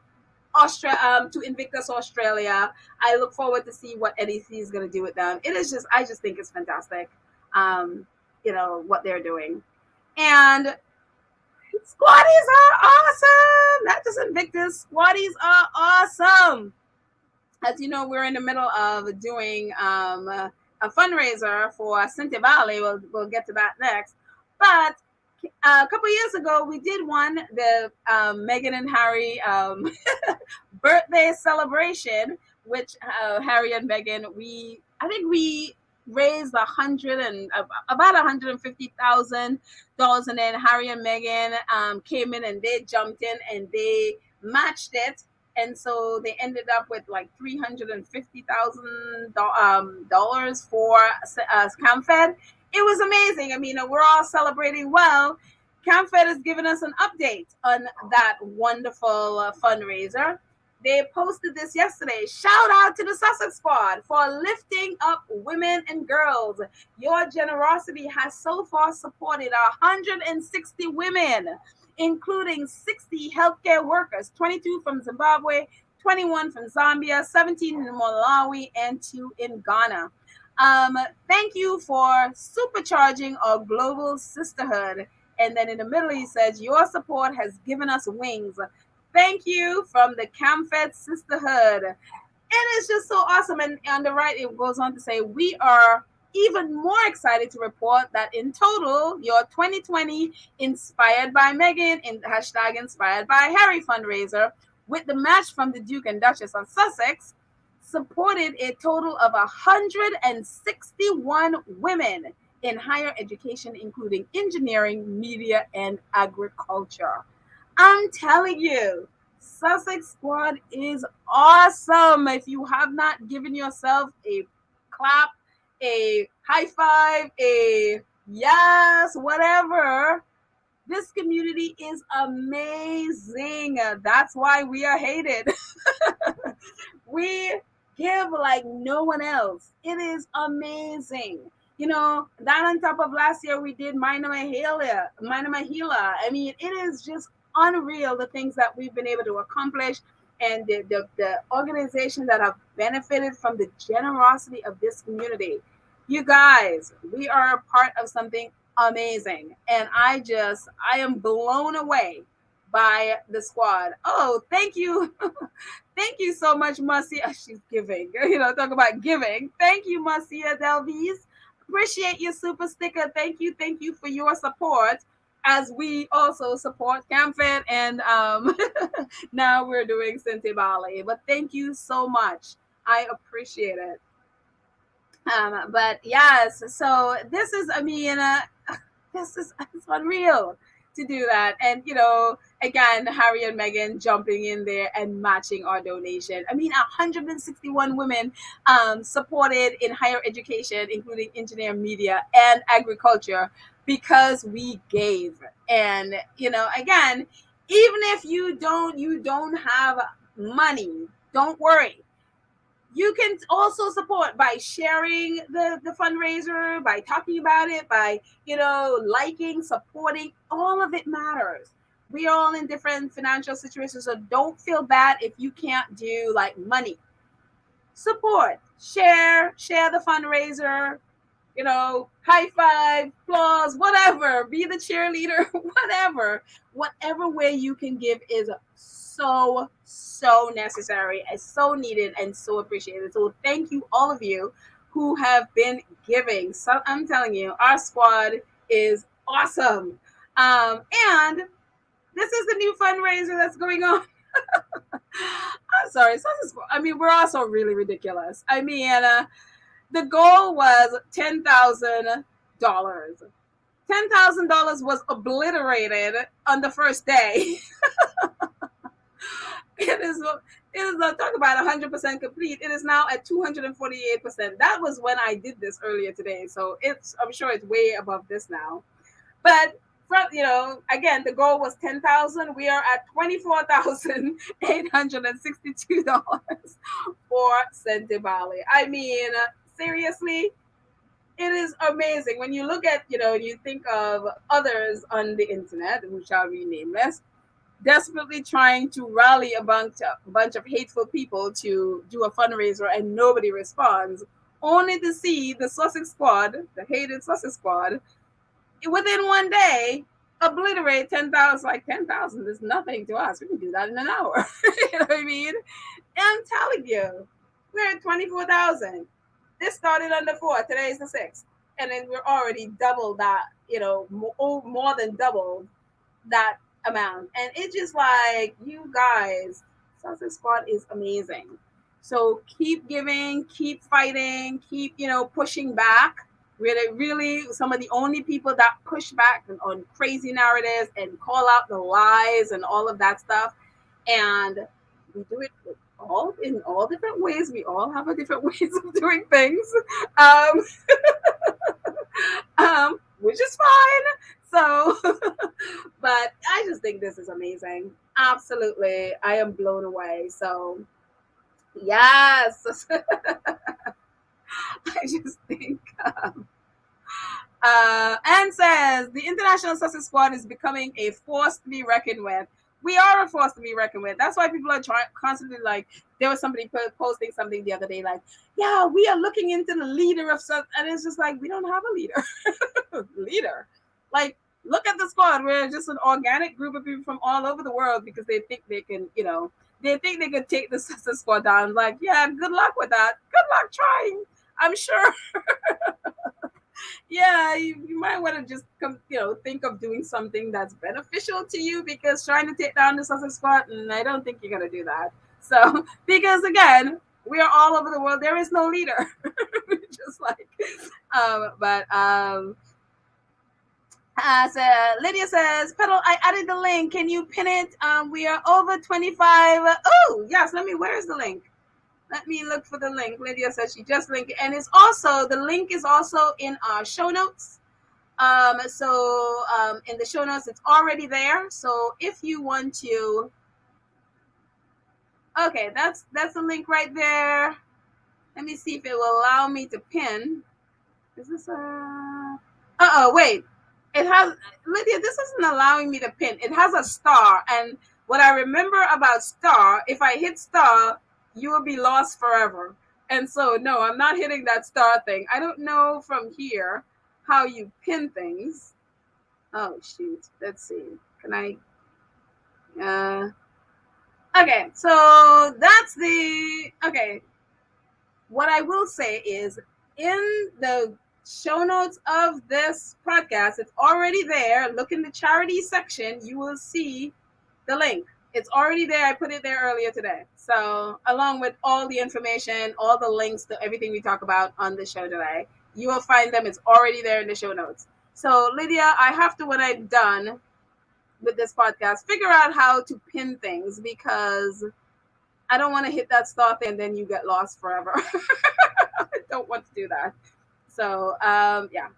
to Invictus Australia. I look forward to see what NEC is going to do with them. It is just, I just think it's fantastic, what they're doing. And squatties are awesome. Not just Invictus, squatties are awesome. As you know, we're in the middle of doing a fundraiser for Cynthia Valley. We'll get to that next. But a couple years ago, we did one, the Meghan and Harry birthday celebration, which Harry and Meghan, I think we raised about $150,000, and then Harry and Meghan came in and they jumped in and they matched it, and so they ended up with like $350,000 for CamFed. It was amazing. I mean, we're all celebrating. Well, CamFed has given us an update on that wonderful fundraiser. They posted this yesterday. Shout out to the Sussex squad for lifting up women and girls. Your generosity has so far supported 160 women, including 60 healthcare workers, 22 from Zimbabwe, 21 from Zambia, 17 in Malawi, and 2 in Ghana. Thank you for supercharging our global sisterhood. And then in the middle, he says, your support has given us wings. Thank you from the CamFed Sisterhood. And it's just so awesome. And on the right, it goes on to say, we are even more excited to report that in total, your 2020 Inspired by Meghan in hashtag Inspired by Harry fundraiser with the match from the Duke and Duchess of Sussex supported a total of 161 women in higher education, including engineering, media, and agriculture. I'm telling you, Sussex Squad is awesome. If you have not given yourself a clap, a high five, a yes, whatever, this community is amazing. That's why we are hated. We give like no one else. It is amazing. You know, that on top of last year, we did Minor Mahila. I mean, it is just unreal, the things that we've been able to accomplish, and the organizations that have benefited from the generosity of this community. You guys, we are a part of something amazing. And I am blown away by the squad. Oh, thank you. Thank you so much, Marcia. She's giving. You know, talk about giving. Thank you, Marcia Delvis. Appreciate your super sticker. Thank you for your support, as we also support CamFed, and now we're doing Cynthia Valley. But thank you so much. I appreciate it. But yes, so this is, I mean, it's unreal to do that. And, you know, again, Harry and Meghan jumping in there and matching our donation. I mean, 161 women supported in higher education, including engineering, media, and agriculture, because we gave. And, you know, again, even if you don't have money, don't worry. You can also support by sharing the fundraiser, by talking about it, by, you know, liking, supporting. All of it matters. We are all in different financial situations, so don't feel bad if you can't do like money. Support, share the fundraiser, you know, high five, applause, whatever, be the cheerleader, whatever way you can give is so necessary and so needed and so appreciated. So thank you, all of you who have been giving. So I'm telling you, our squad is awesome. And this is the new fundraiser that's going on. I'm sorry. I mean, we're also really ridiculous. I mean, the goal was $10,000. $10,000 was obliterated on the first day. It is not talk about 100% complete. It is now at 248%. That was when I did this earlier today. So I'm sure it's way above this now. But from, you know, again, the goal was 10,000. We are at $24,862 for Cynthia Valley. I mean, seriously, it is amazing. When you look at, you know, you think of others on the internet, who shall be nameless, desperately trying to rally a bunch of hateful people to do a fundraiser, and nobody responds, only to see the Sussex squad, the hated Sussex squad, within one day obliterate 10,000. Like 10,000 is nothing to us. We can do that in an hour. You know what I mean? And I'm telling you, we're at 24,000. this started on the 4th. Today is the 6th. And then we're already double that, more than double that amount. And it's just like, you guys, Sussex Squad is amazing. So keep giving, keep fighting, keep, pushing back. Really, some of the only people that push back on crazy narratives and call out the lies and all of that stuff. And we do it in all different ways. We all have a different ways of doing things, which is fine. So, but I just think this is amazing. Absolutely. I am blown away. So, yes. I just think. Anne says the International Sussex Squad is becoming a force to be reckoned with. We are a force to be reckoned with. That's why people are constantly like, there was somebody posting something the other day like, yeah, we are looking into the leader of such, and it's just like, we don't have a leader. Like, look at the squad. We're just an organic group of people from all over the world because they think they can, they think they could take the Sussex Squad down. Like, yeah, good luck with that. Good luck trying. I'm sure. Yeah, you might want to just think of doing something that's beneficial to you, because trying to take down the Sussex Squad, and I don't think you're gonna do that. So, because again, we are all over the world. There is no leader. Just like, so Lydia says, Pedal, I added the link. Can you pin it? We are over 25. Oh, yes. Where's the link? Let me look for the link. Lydia says she just linked it. And the link is also in our show notes. In the show notes, it's already there. So if you want to, okay, that's the link right there. Let me see if it will allow me to pin. Is this wait. It has, Lydia, this isn't allowing me to pin. It has a star. And what I remember about star, if I hit star, you will be lost forever. And so, no, I'm not hitting that star thing. I don't know from here how you pin things. Oh, shoot. Let's see. Can I? Okay, so that's okay. What I will say is, in the show notes of this podcast, it's already there. Look in the charity section. You will see the link. It's already there. I put it there earlier today. So along with all the information, all the links to everything we talk about on the show today, you will find them. It's already there in the show notes. So Lydia, I have to, when I'm done with this podcast, figure out how to pin things, because I don't want to hit that star thing and then you get lost forever. I don't want to do that. So yeah.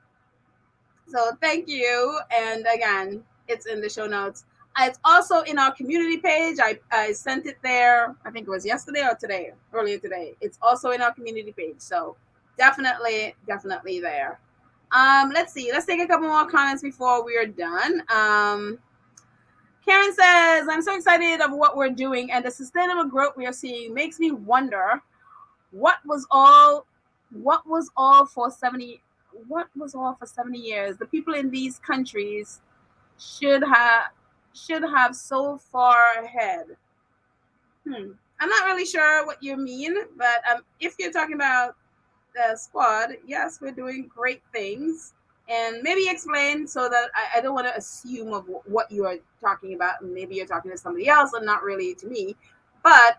So thank you. And again, it's in the show notes. It's also in our community page. I sent it there. I think it was yesterday or today, earlier today. It's also in our community page. So definitely there. Let's see. Let's take a couple more comments before we are done. Karen says, I'm so excited of what we're doing, and the sustainable growth we are seeing makes me wonder what was all for 70 years. The people in these countries should have so far ahead. I'm not really sure what you mean, but if you're talking about the squad, yes, we're doing great things. And maybe explain, so that I don't want to assume of what you are talking about. Maybe you're talking to somebody else and not really to me. But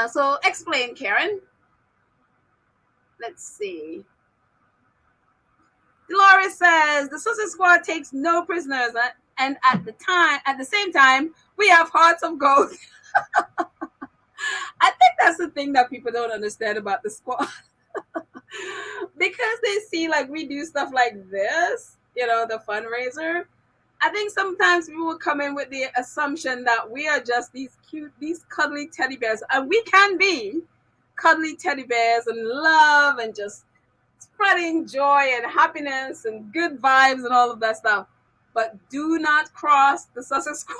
so explain, Karen. Let's see. Dolores says the Sussex Squad takes no prisoners, and at the same time, we have hearts of gold. I think that's the thing that people don't understand about the squad. Because they see like we do stuff like this, the fundraiser. I think sometimes people will come in with the assumption that we are just these cuddly teddy bears, and we can be cuddly teddy bears and love and just spreading joy and happiness and good vibes and all of that stuff. But do not cross the Sussex Squad.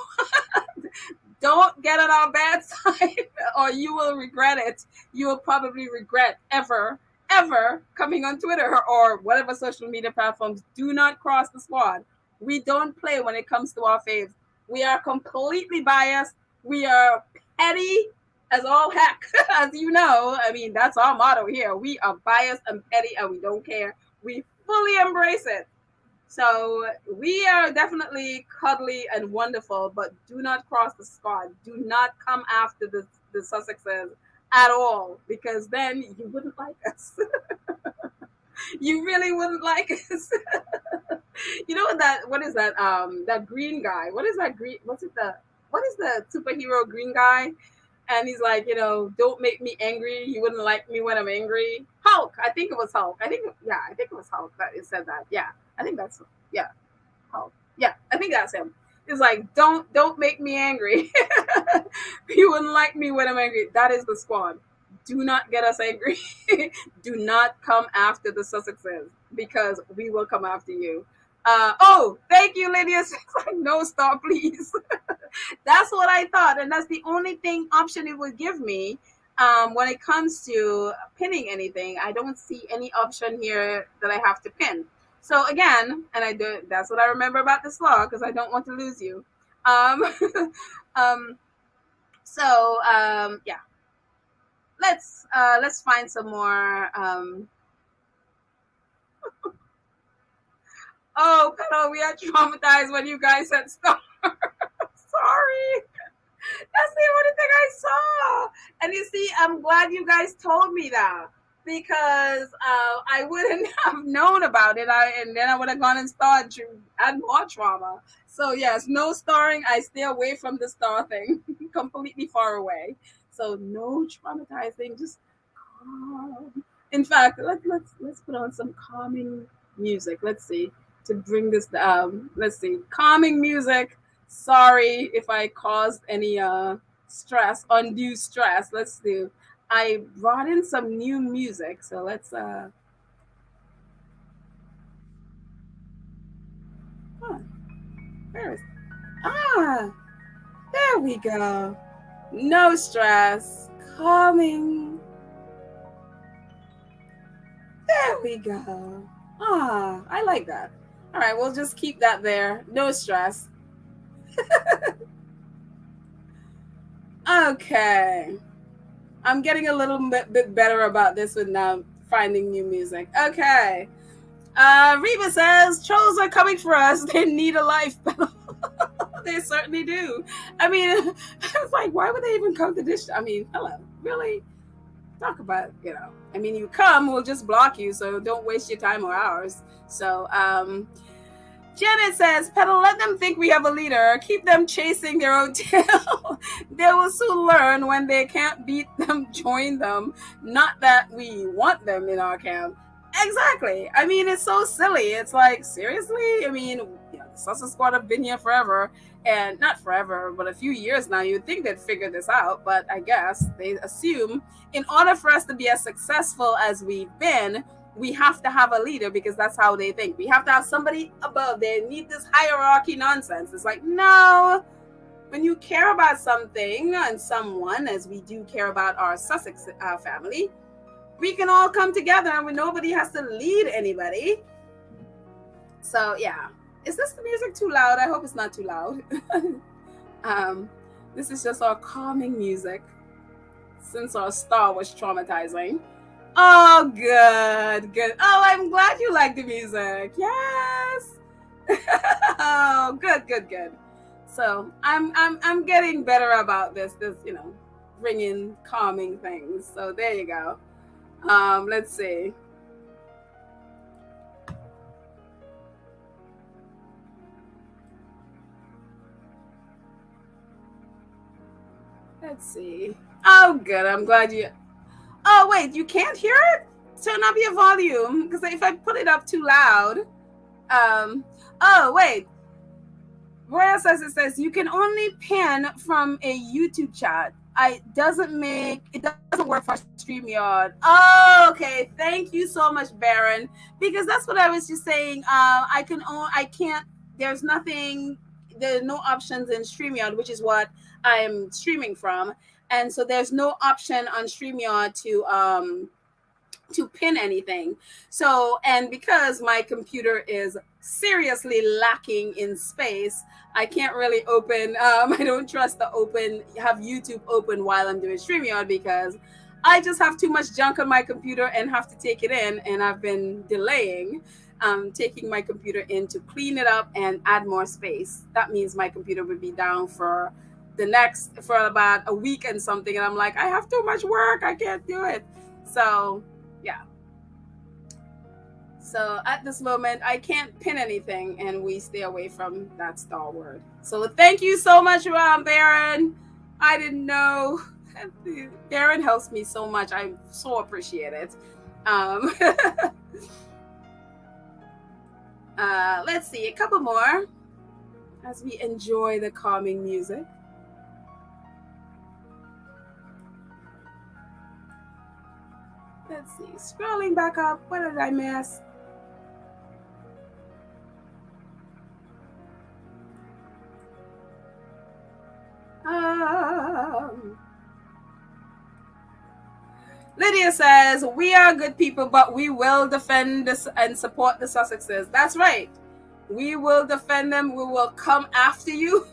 Don't get on our bad side, or you will regret it. You will probably regret ever coming on Twitter or whatever social media platforms. Do not cross the squad. We don't play when it comes to our faves. We are completely biased. We are petty. as all heck. As you know, I mean, that's our motto here. We are biased and petty and we don't care. We fully embrace it. So we are definitely cuddly and wonderful, but do not cross the squad. Do not come after the Sussexes at all, because then you wouldn't like us. You really wouldn't like us. You know what is that that green guy? What is that green what is the superhero green guy? And he's like, don't make me angry. You wouldn't like me when I'm angry. Hulk. I think it was Hulk. I think it was Hulk that it said that. Yeah. I think that's yeah. Hulk. Yeah, I think that's him. It's like, don't make me angry. You wouldn't like me when I'm angry. That is the squad. Do not get us angry. Do not come after the Sussexes, because we will come after you. Oh, thank you, Lydia. It's like, no, stop, please. That's what I thought, and that's the only option it would give me. When it comes to pinning anything, I don't see any option here that I have to pin. So again, and I do. That's what I remember about this law, because I don't want to lose you. Um, um, yeah. Let's find some more. Oh, Pedro, we are traumatized when you guys said stop. Sorry. That's the only thing I saw. And you see, I'm glad you guys told me that, because I wouldn't have known about it. And then I would have gone and starred to add more trauma. So yes, no starring. I stay away from the star thing, completely far away. So no traumatizing, just calm. In fact, let's put on some calming music. Let's see, to bring this down. Let's see, calming music. Sorry if I caused any undue stress. Let's do. I brought in some new music, so let's huh, where is there we go. No stress. Calming. There we go. I like that. All right, we'll just keep that there. No stress. Okay. I'm getting a little bit better about this with now finding new music. Okay. Reba says, trolls are coming for us. They need a life. They certainly do. I mean, it's like, why would they even come to this? I mean, hello. Really? Talk about, I mean, you come, we'll just block you, so don't waste your time or ours. So, Janet says, Petal, let them think we have a leader. Keep them chasing their own tail. They will soon learn when they can't beat them, join them. Not that we want them in our camp. Exactly. I mean, it's so silly. It's like, seriously? I mean, the Sussex squad have been here forever. And not forever, but a few years now. You'd think they'd figure this out. But I guess they assume in order for us to be as successful as we've been, we have to have a leader, because that's how they think. We have to have somebody above. They need this hierarchy nonsense. It's like, no. When you care about something and someone, as we do care about our Sussex family, we can all come together and nobody has to lead anybody. So, yeah. Is this the music too loud? I hope it's not too loud. This is just our calming music, since our star was traumatizing. Oh, good. Oh, I'm glad you like the music. Yes. Oh, good. So I'm getting better about this, ringing, calming things. So there you go. Let's see. Let's see. Oh, good. I'm glad you. Oh, wait, you can't hear it? Turn up your volume, because if I put it up too loud. Oh, wait. Royal says you can only pin from a YouTube chat. It doesn't work for StreamYard. Oh, okay. Thank you so much, Baron. Because that's what I was just saying. There's no options in StreamYard, which is what I'm streaming from. And so there's no option on StreamYard to pin anything. So, and because my computer is seriously lacking in space, I can't really open, I don't trust to have YouTube open while I'm doing StreamYard, because I just have too much junk on my computer and have to take it in. And I've been delaying taking my computer in to clean it up and add more space. That means my computer would be down for about a week and something. And I'm like, I have too much work. I can't do it. So, yeah. So at this moment, I can't pin anything, and we stay away from that star word. So thank you so much, Baron. I didn't know. Baron helps me so much. I so appreciate it. Let's see, a couple more as we enjoy the calming music. Let's see, scrolling back up. What did I miss? Lydia says, we are good people, but we will defend this and support the Sussexes. That's right. We will defend them. We will come after you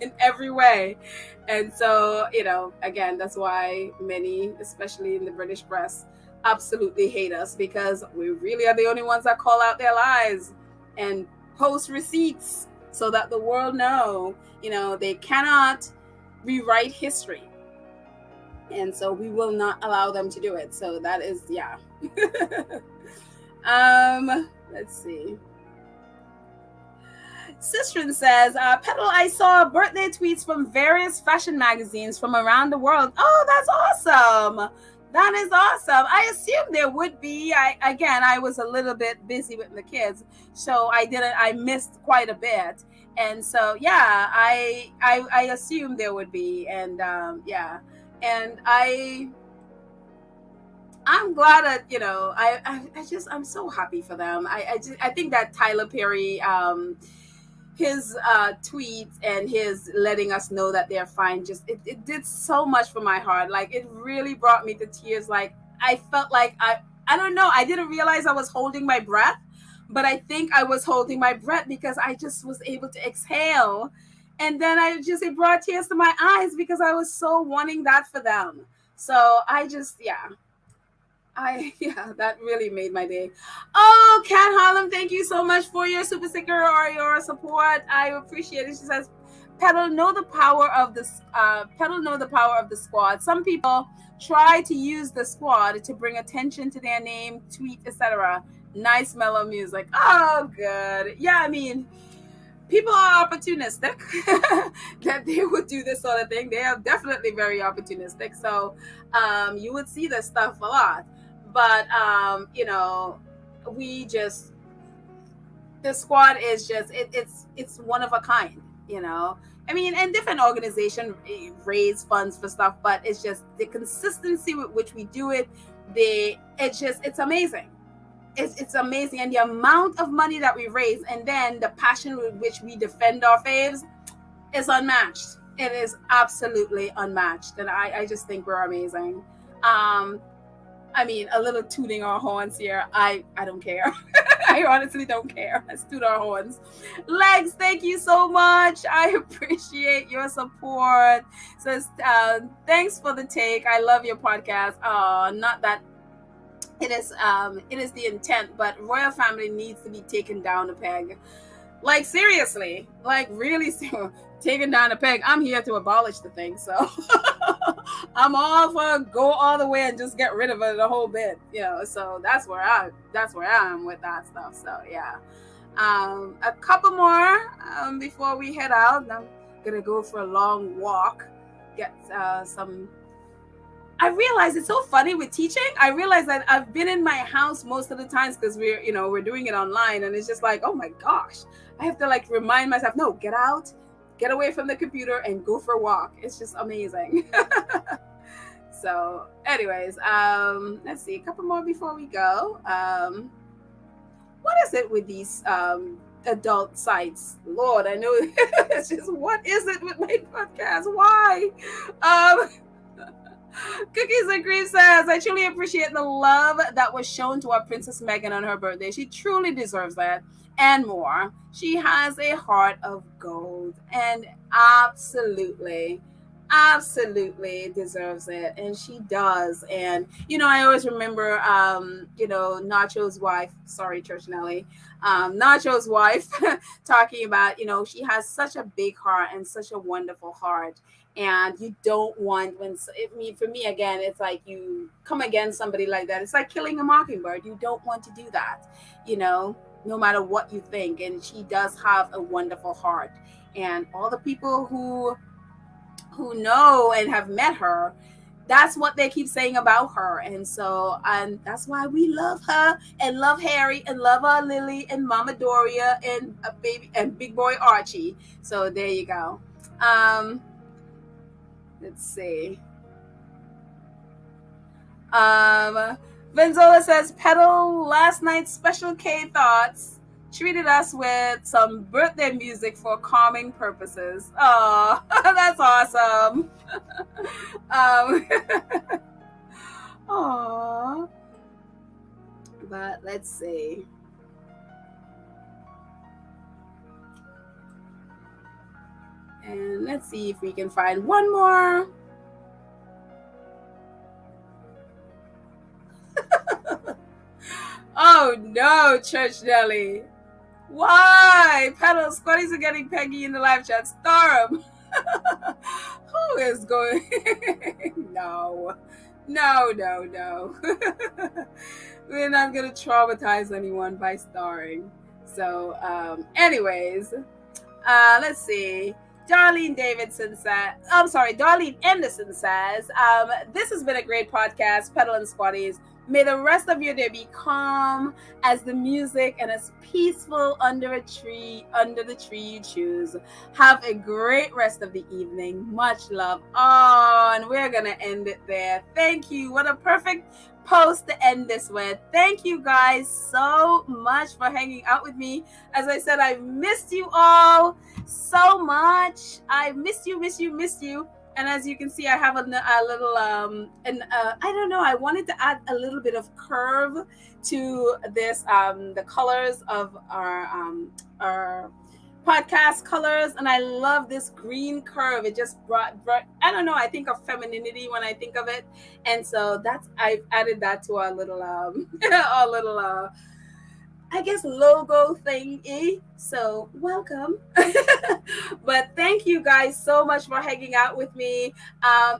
in every way. And so, again, that's why many, especially in the British press, absolutely hate us, because we really are the only ones that call out their lies and post receipts so that the world know, they cannot rewrite history. And so we will not allow them to do it. So that is, yeah. Let's see. Sistren says, Petal, I saw birthday tweets from various fashion magazines from around the world. Oh, that's awesome. That is awesome. I assumed there would be. I was a little bit busy with the kids, so I missed quite a bit. And so, yeah, I assumed there would be. And yeah. And I'm glad that, I'm so happy for them. I think that Tyler Perry, his tweets and his letting us know that they're fine, it did so much for my heart. Like, it really brought me to tears. Like, I felt like I don't know, I didn't realize I was holding my breath, but I think I was holding my breath because I just was able to exhale. And then it brought tears to my eyes because I was so wanting that for them. So that really made my day. Oh, Kat Harlem, thank you so much for your super sticker or your support. I appreciate it. She says, Petal, know the power of the squad. Some people try to use the squad to bring attention to their name, tweet, etc. Nice mellow music. Oh, good. Yeah, I mean, people are opportunistic that they would do this sort of thing. They are definitely very opportunistic. So you would see this stuff a lot. But, the squad is it's one of a kind, I mean, and different organizations raise funds for stuff, but it's just the consistency with which we do it. It's amazing. It's amazing. And the amount of money that we raise, and then the passion with which we defend our faves is unmatched. It is absolutely unmatched. And I just think we're amazing. I mean, a little tooting our horns here. I don't care. I honestly don't care. Let's toot our horns. Legs, thank you so much. I appreciate your support. Says, thanks for the take. I love your podcast. Not that it is the intent, but royal family needs to be taken down a peg. Like, seriously, like, really taken down a peg. I'm here to abolish the thing, so I'm all for go all the way and just get rid of it the whole bit, so that's where I am with that stuff. So yeah, a couple more before we head out. I'm gonna go for a long walk, get some. I realize it's so funny with teaching. I realize that I've been in my house most of the times because we're doing it online, and it's just like, oh my gosh, I have to like remind myself, no, get out, get away from the computer and go for a walk. It's just amazing. So anyways, let's see, a couple more before we go. What is it with these adult sites? Lord, I know it's just, what is it with my podcast? Why? Cookies and Cream says, I truly appreciate the love that was shown to our Princess Meghan on her birthday. She truly deserves that and more. She has a heart of gold and absolutely deserves it, and she does. And I always remember Nacho's wife, sorry Church Nelly, Nacho's wife talking about she has such a big heart and such a wonderful heart. And you don't want for me again, it's like you come against somebody like that, it's like killing a mockingbird. You don't want to do that, no matter what you think. And she does have a wonderful heart, and all the people who know and have met her, that's what they keep saying about her. And that's why we love her and love Harry and love our Lily and Mama Doria and a baby and big boy Archie. So there you go. Let's see. Venzola says, Pedal last night's Special K thoughts treated us with some birthday music for calming purposes. Oh, that's awesome. Aww. But let's see. And let's see if we can find one more. Oh no, Church Nelly. Why? Pedal squatties are getting Peggy in the live chat. Storm. Who is going? No. We're not going to traumatize anyone by starring. So, anyways, let's see. Darlene Anderson says, this has been a great podcast, Pedal and Squatties. May the rest of your day be calm as the music and as peaceful under the tree you choose. Have a great rest of the evening. Much love. Oh, and we're going to end it there. Thank you. What a perfect post to end this with. Thank you guys so much for hanging out with me. As I said, I missed you all so much. I missed you. And as you can see, I have a little, I don't know, I wanted to add a little bit of curve to this, the colors of our podcast colors. And I love this green curve. It just brought, I don't know, I think of femininity when I think of it. And so I've added that to our little, I guess logo thingy. So welcome. But thank you guys so much for hanging out with me.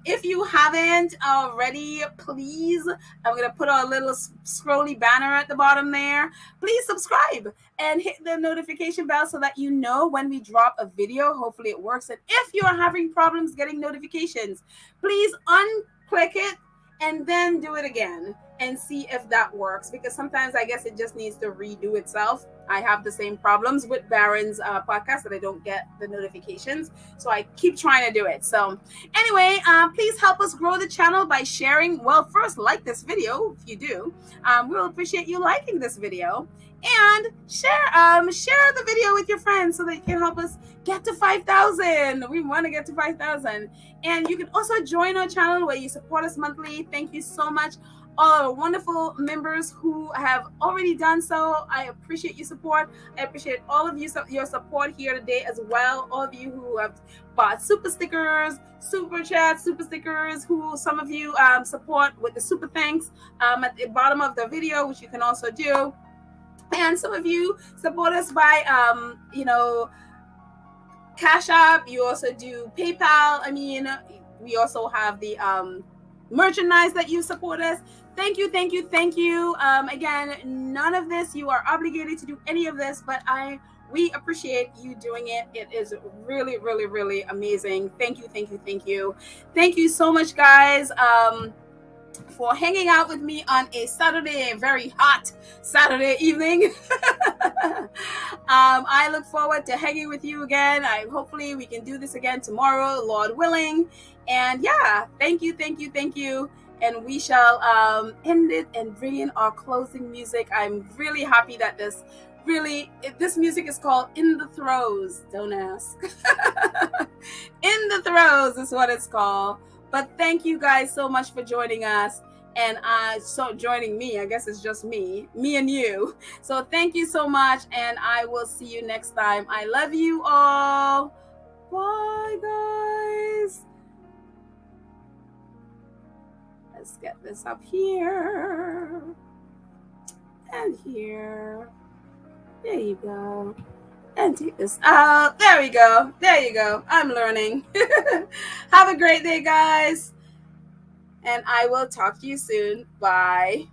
If you haven't already, please, I'm going to put a little scrolly banner at the bottom there. Please subscribe and hit the notification bell so that you know when we drop a video. Hopefully it works. And if you're having problems getting notifications, please unclick it and then do it again and see if that works, because sometimes I guess it just needs to redo itself. I have the same problems with Baron's podcast that I don't get the notifications, so I keep trying to do it. So anyway, please help us grow the channel by sharing. Well, first, like this video if you do. We'll appreciate you liking this video, and share the video with your friends so that you can help us get to 5,000. We want to get to 5,000. And you can also join our channel where you support us monthly. Thank you so much, all our wonderful members who have already done so. I appreciate your support. I appreciate all of you, your support here today as well. All of you who have bought super stickers, super chats, super stickers, who some of you support with the super thanks at the bottom of the video, which you can also do. And some of you support us by, Cash App. You also do PayPal. I mean, we also have the merchandise that you support us. Thank you. Again, none of this, you are obligated to do any of this, but we appreciate you doing it. It is really, really, really amazing. Thank you. Thank you so much, guys, for hanging out with me on a Saturday, a very hot Saturday evening. I look forward to hanging with you again. Hopefully we can do this again tomorrow, Lord willing. And yeah, thank you. And we shall end it and bring in our closing music. I'm really happy that this music is called In the Throes. Don't ask. In the Throes is what it's called But thank you guys so much for joining us. And joining me, I guess it's just me and you. So thank you so much, and I will see you next time. I love you all. Bye, guys. Let's get this up here and here. There you go. And take this out. There we go. There you go. I'm learning. Have a great day, guys. And I will talk to you soon. Bye.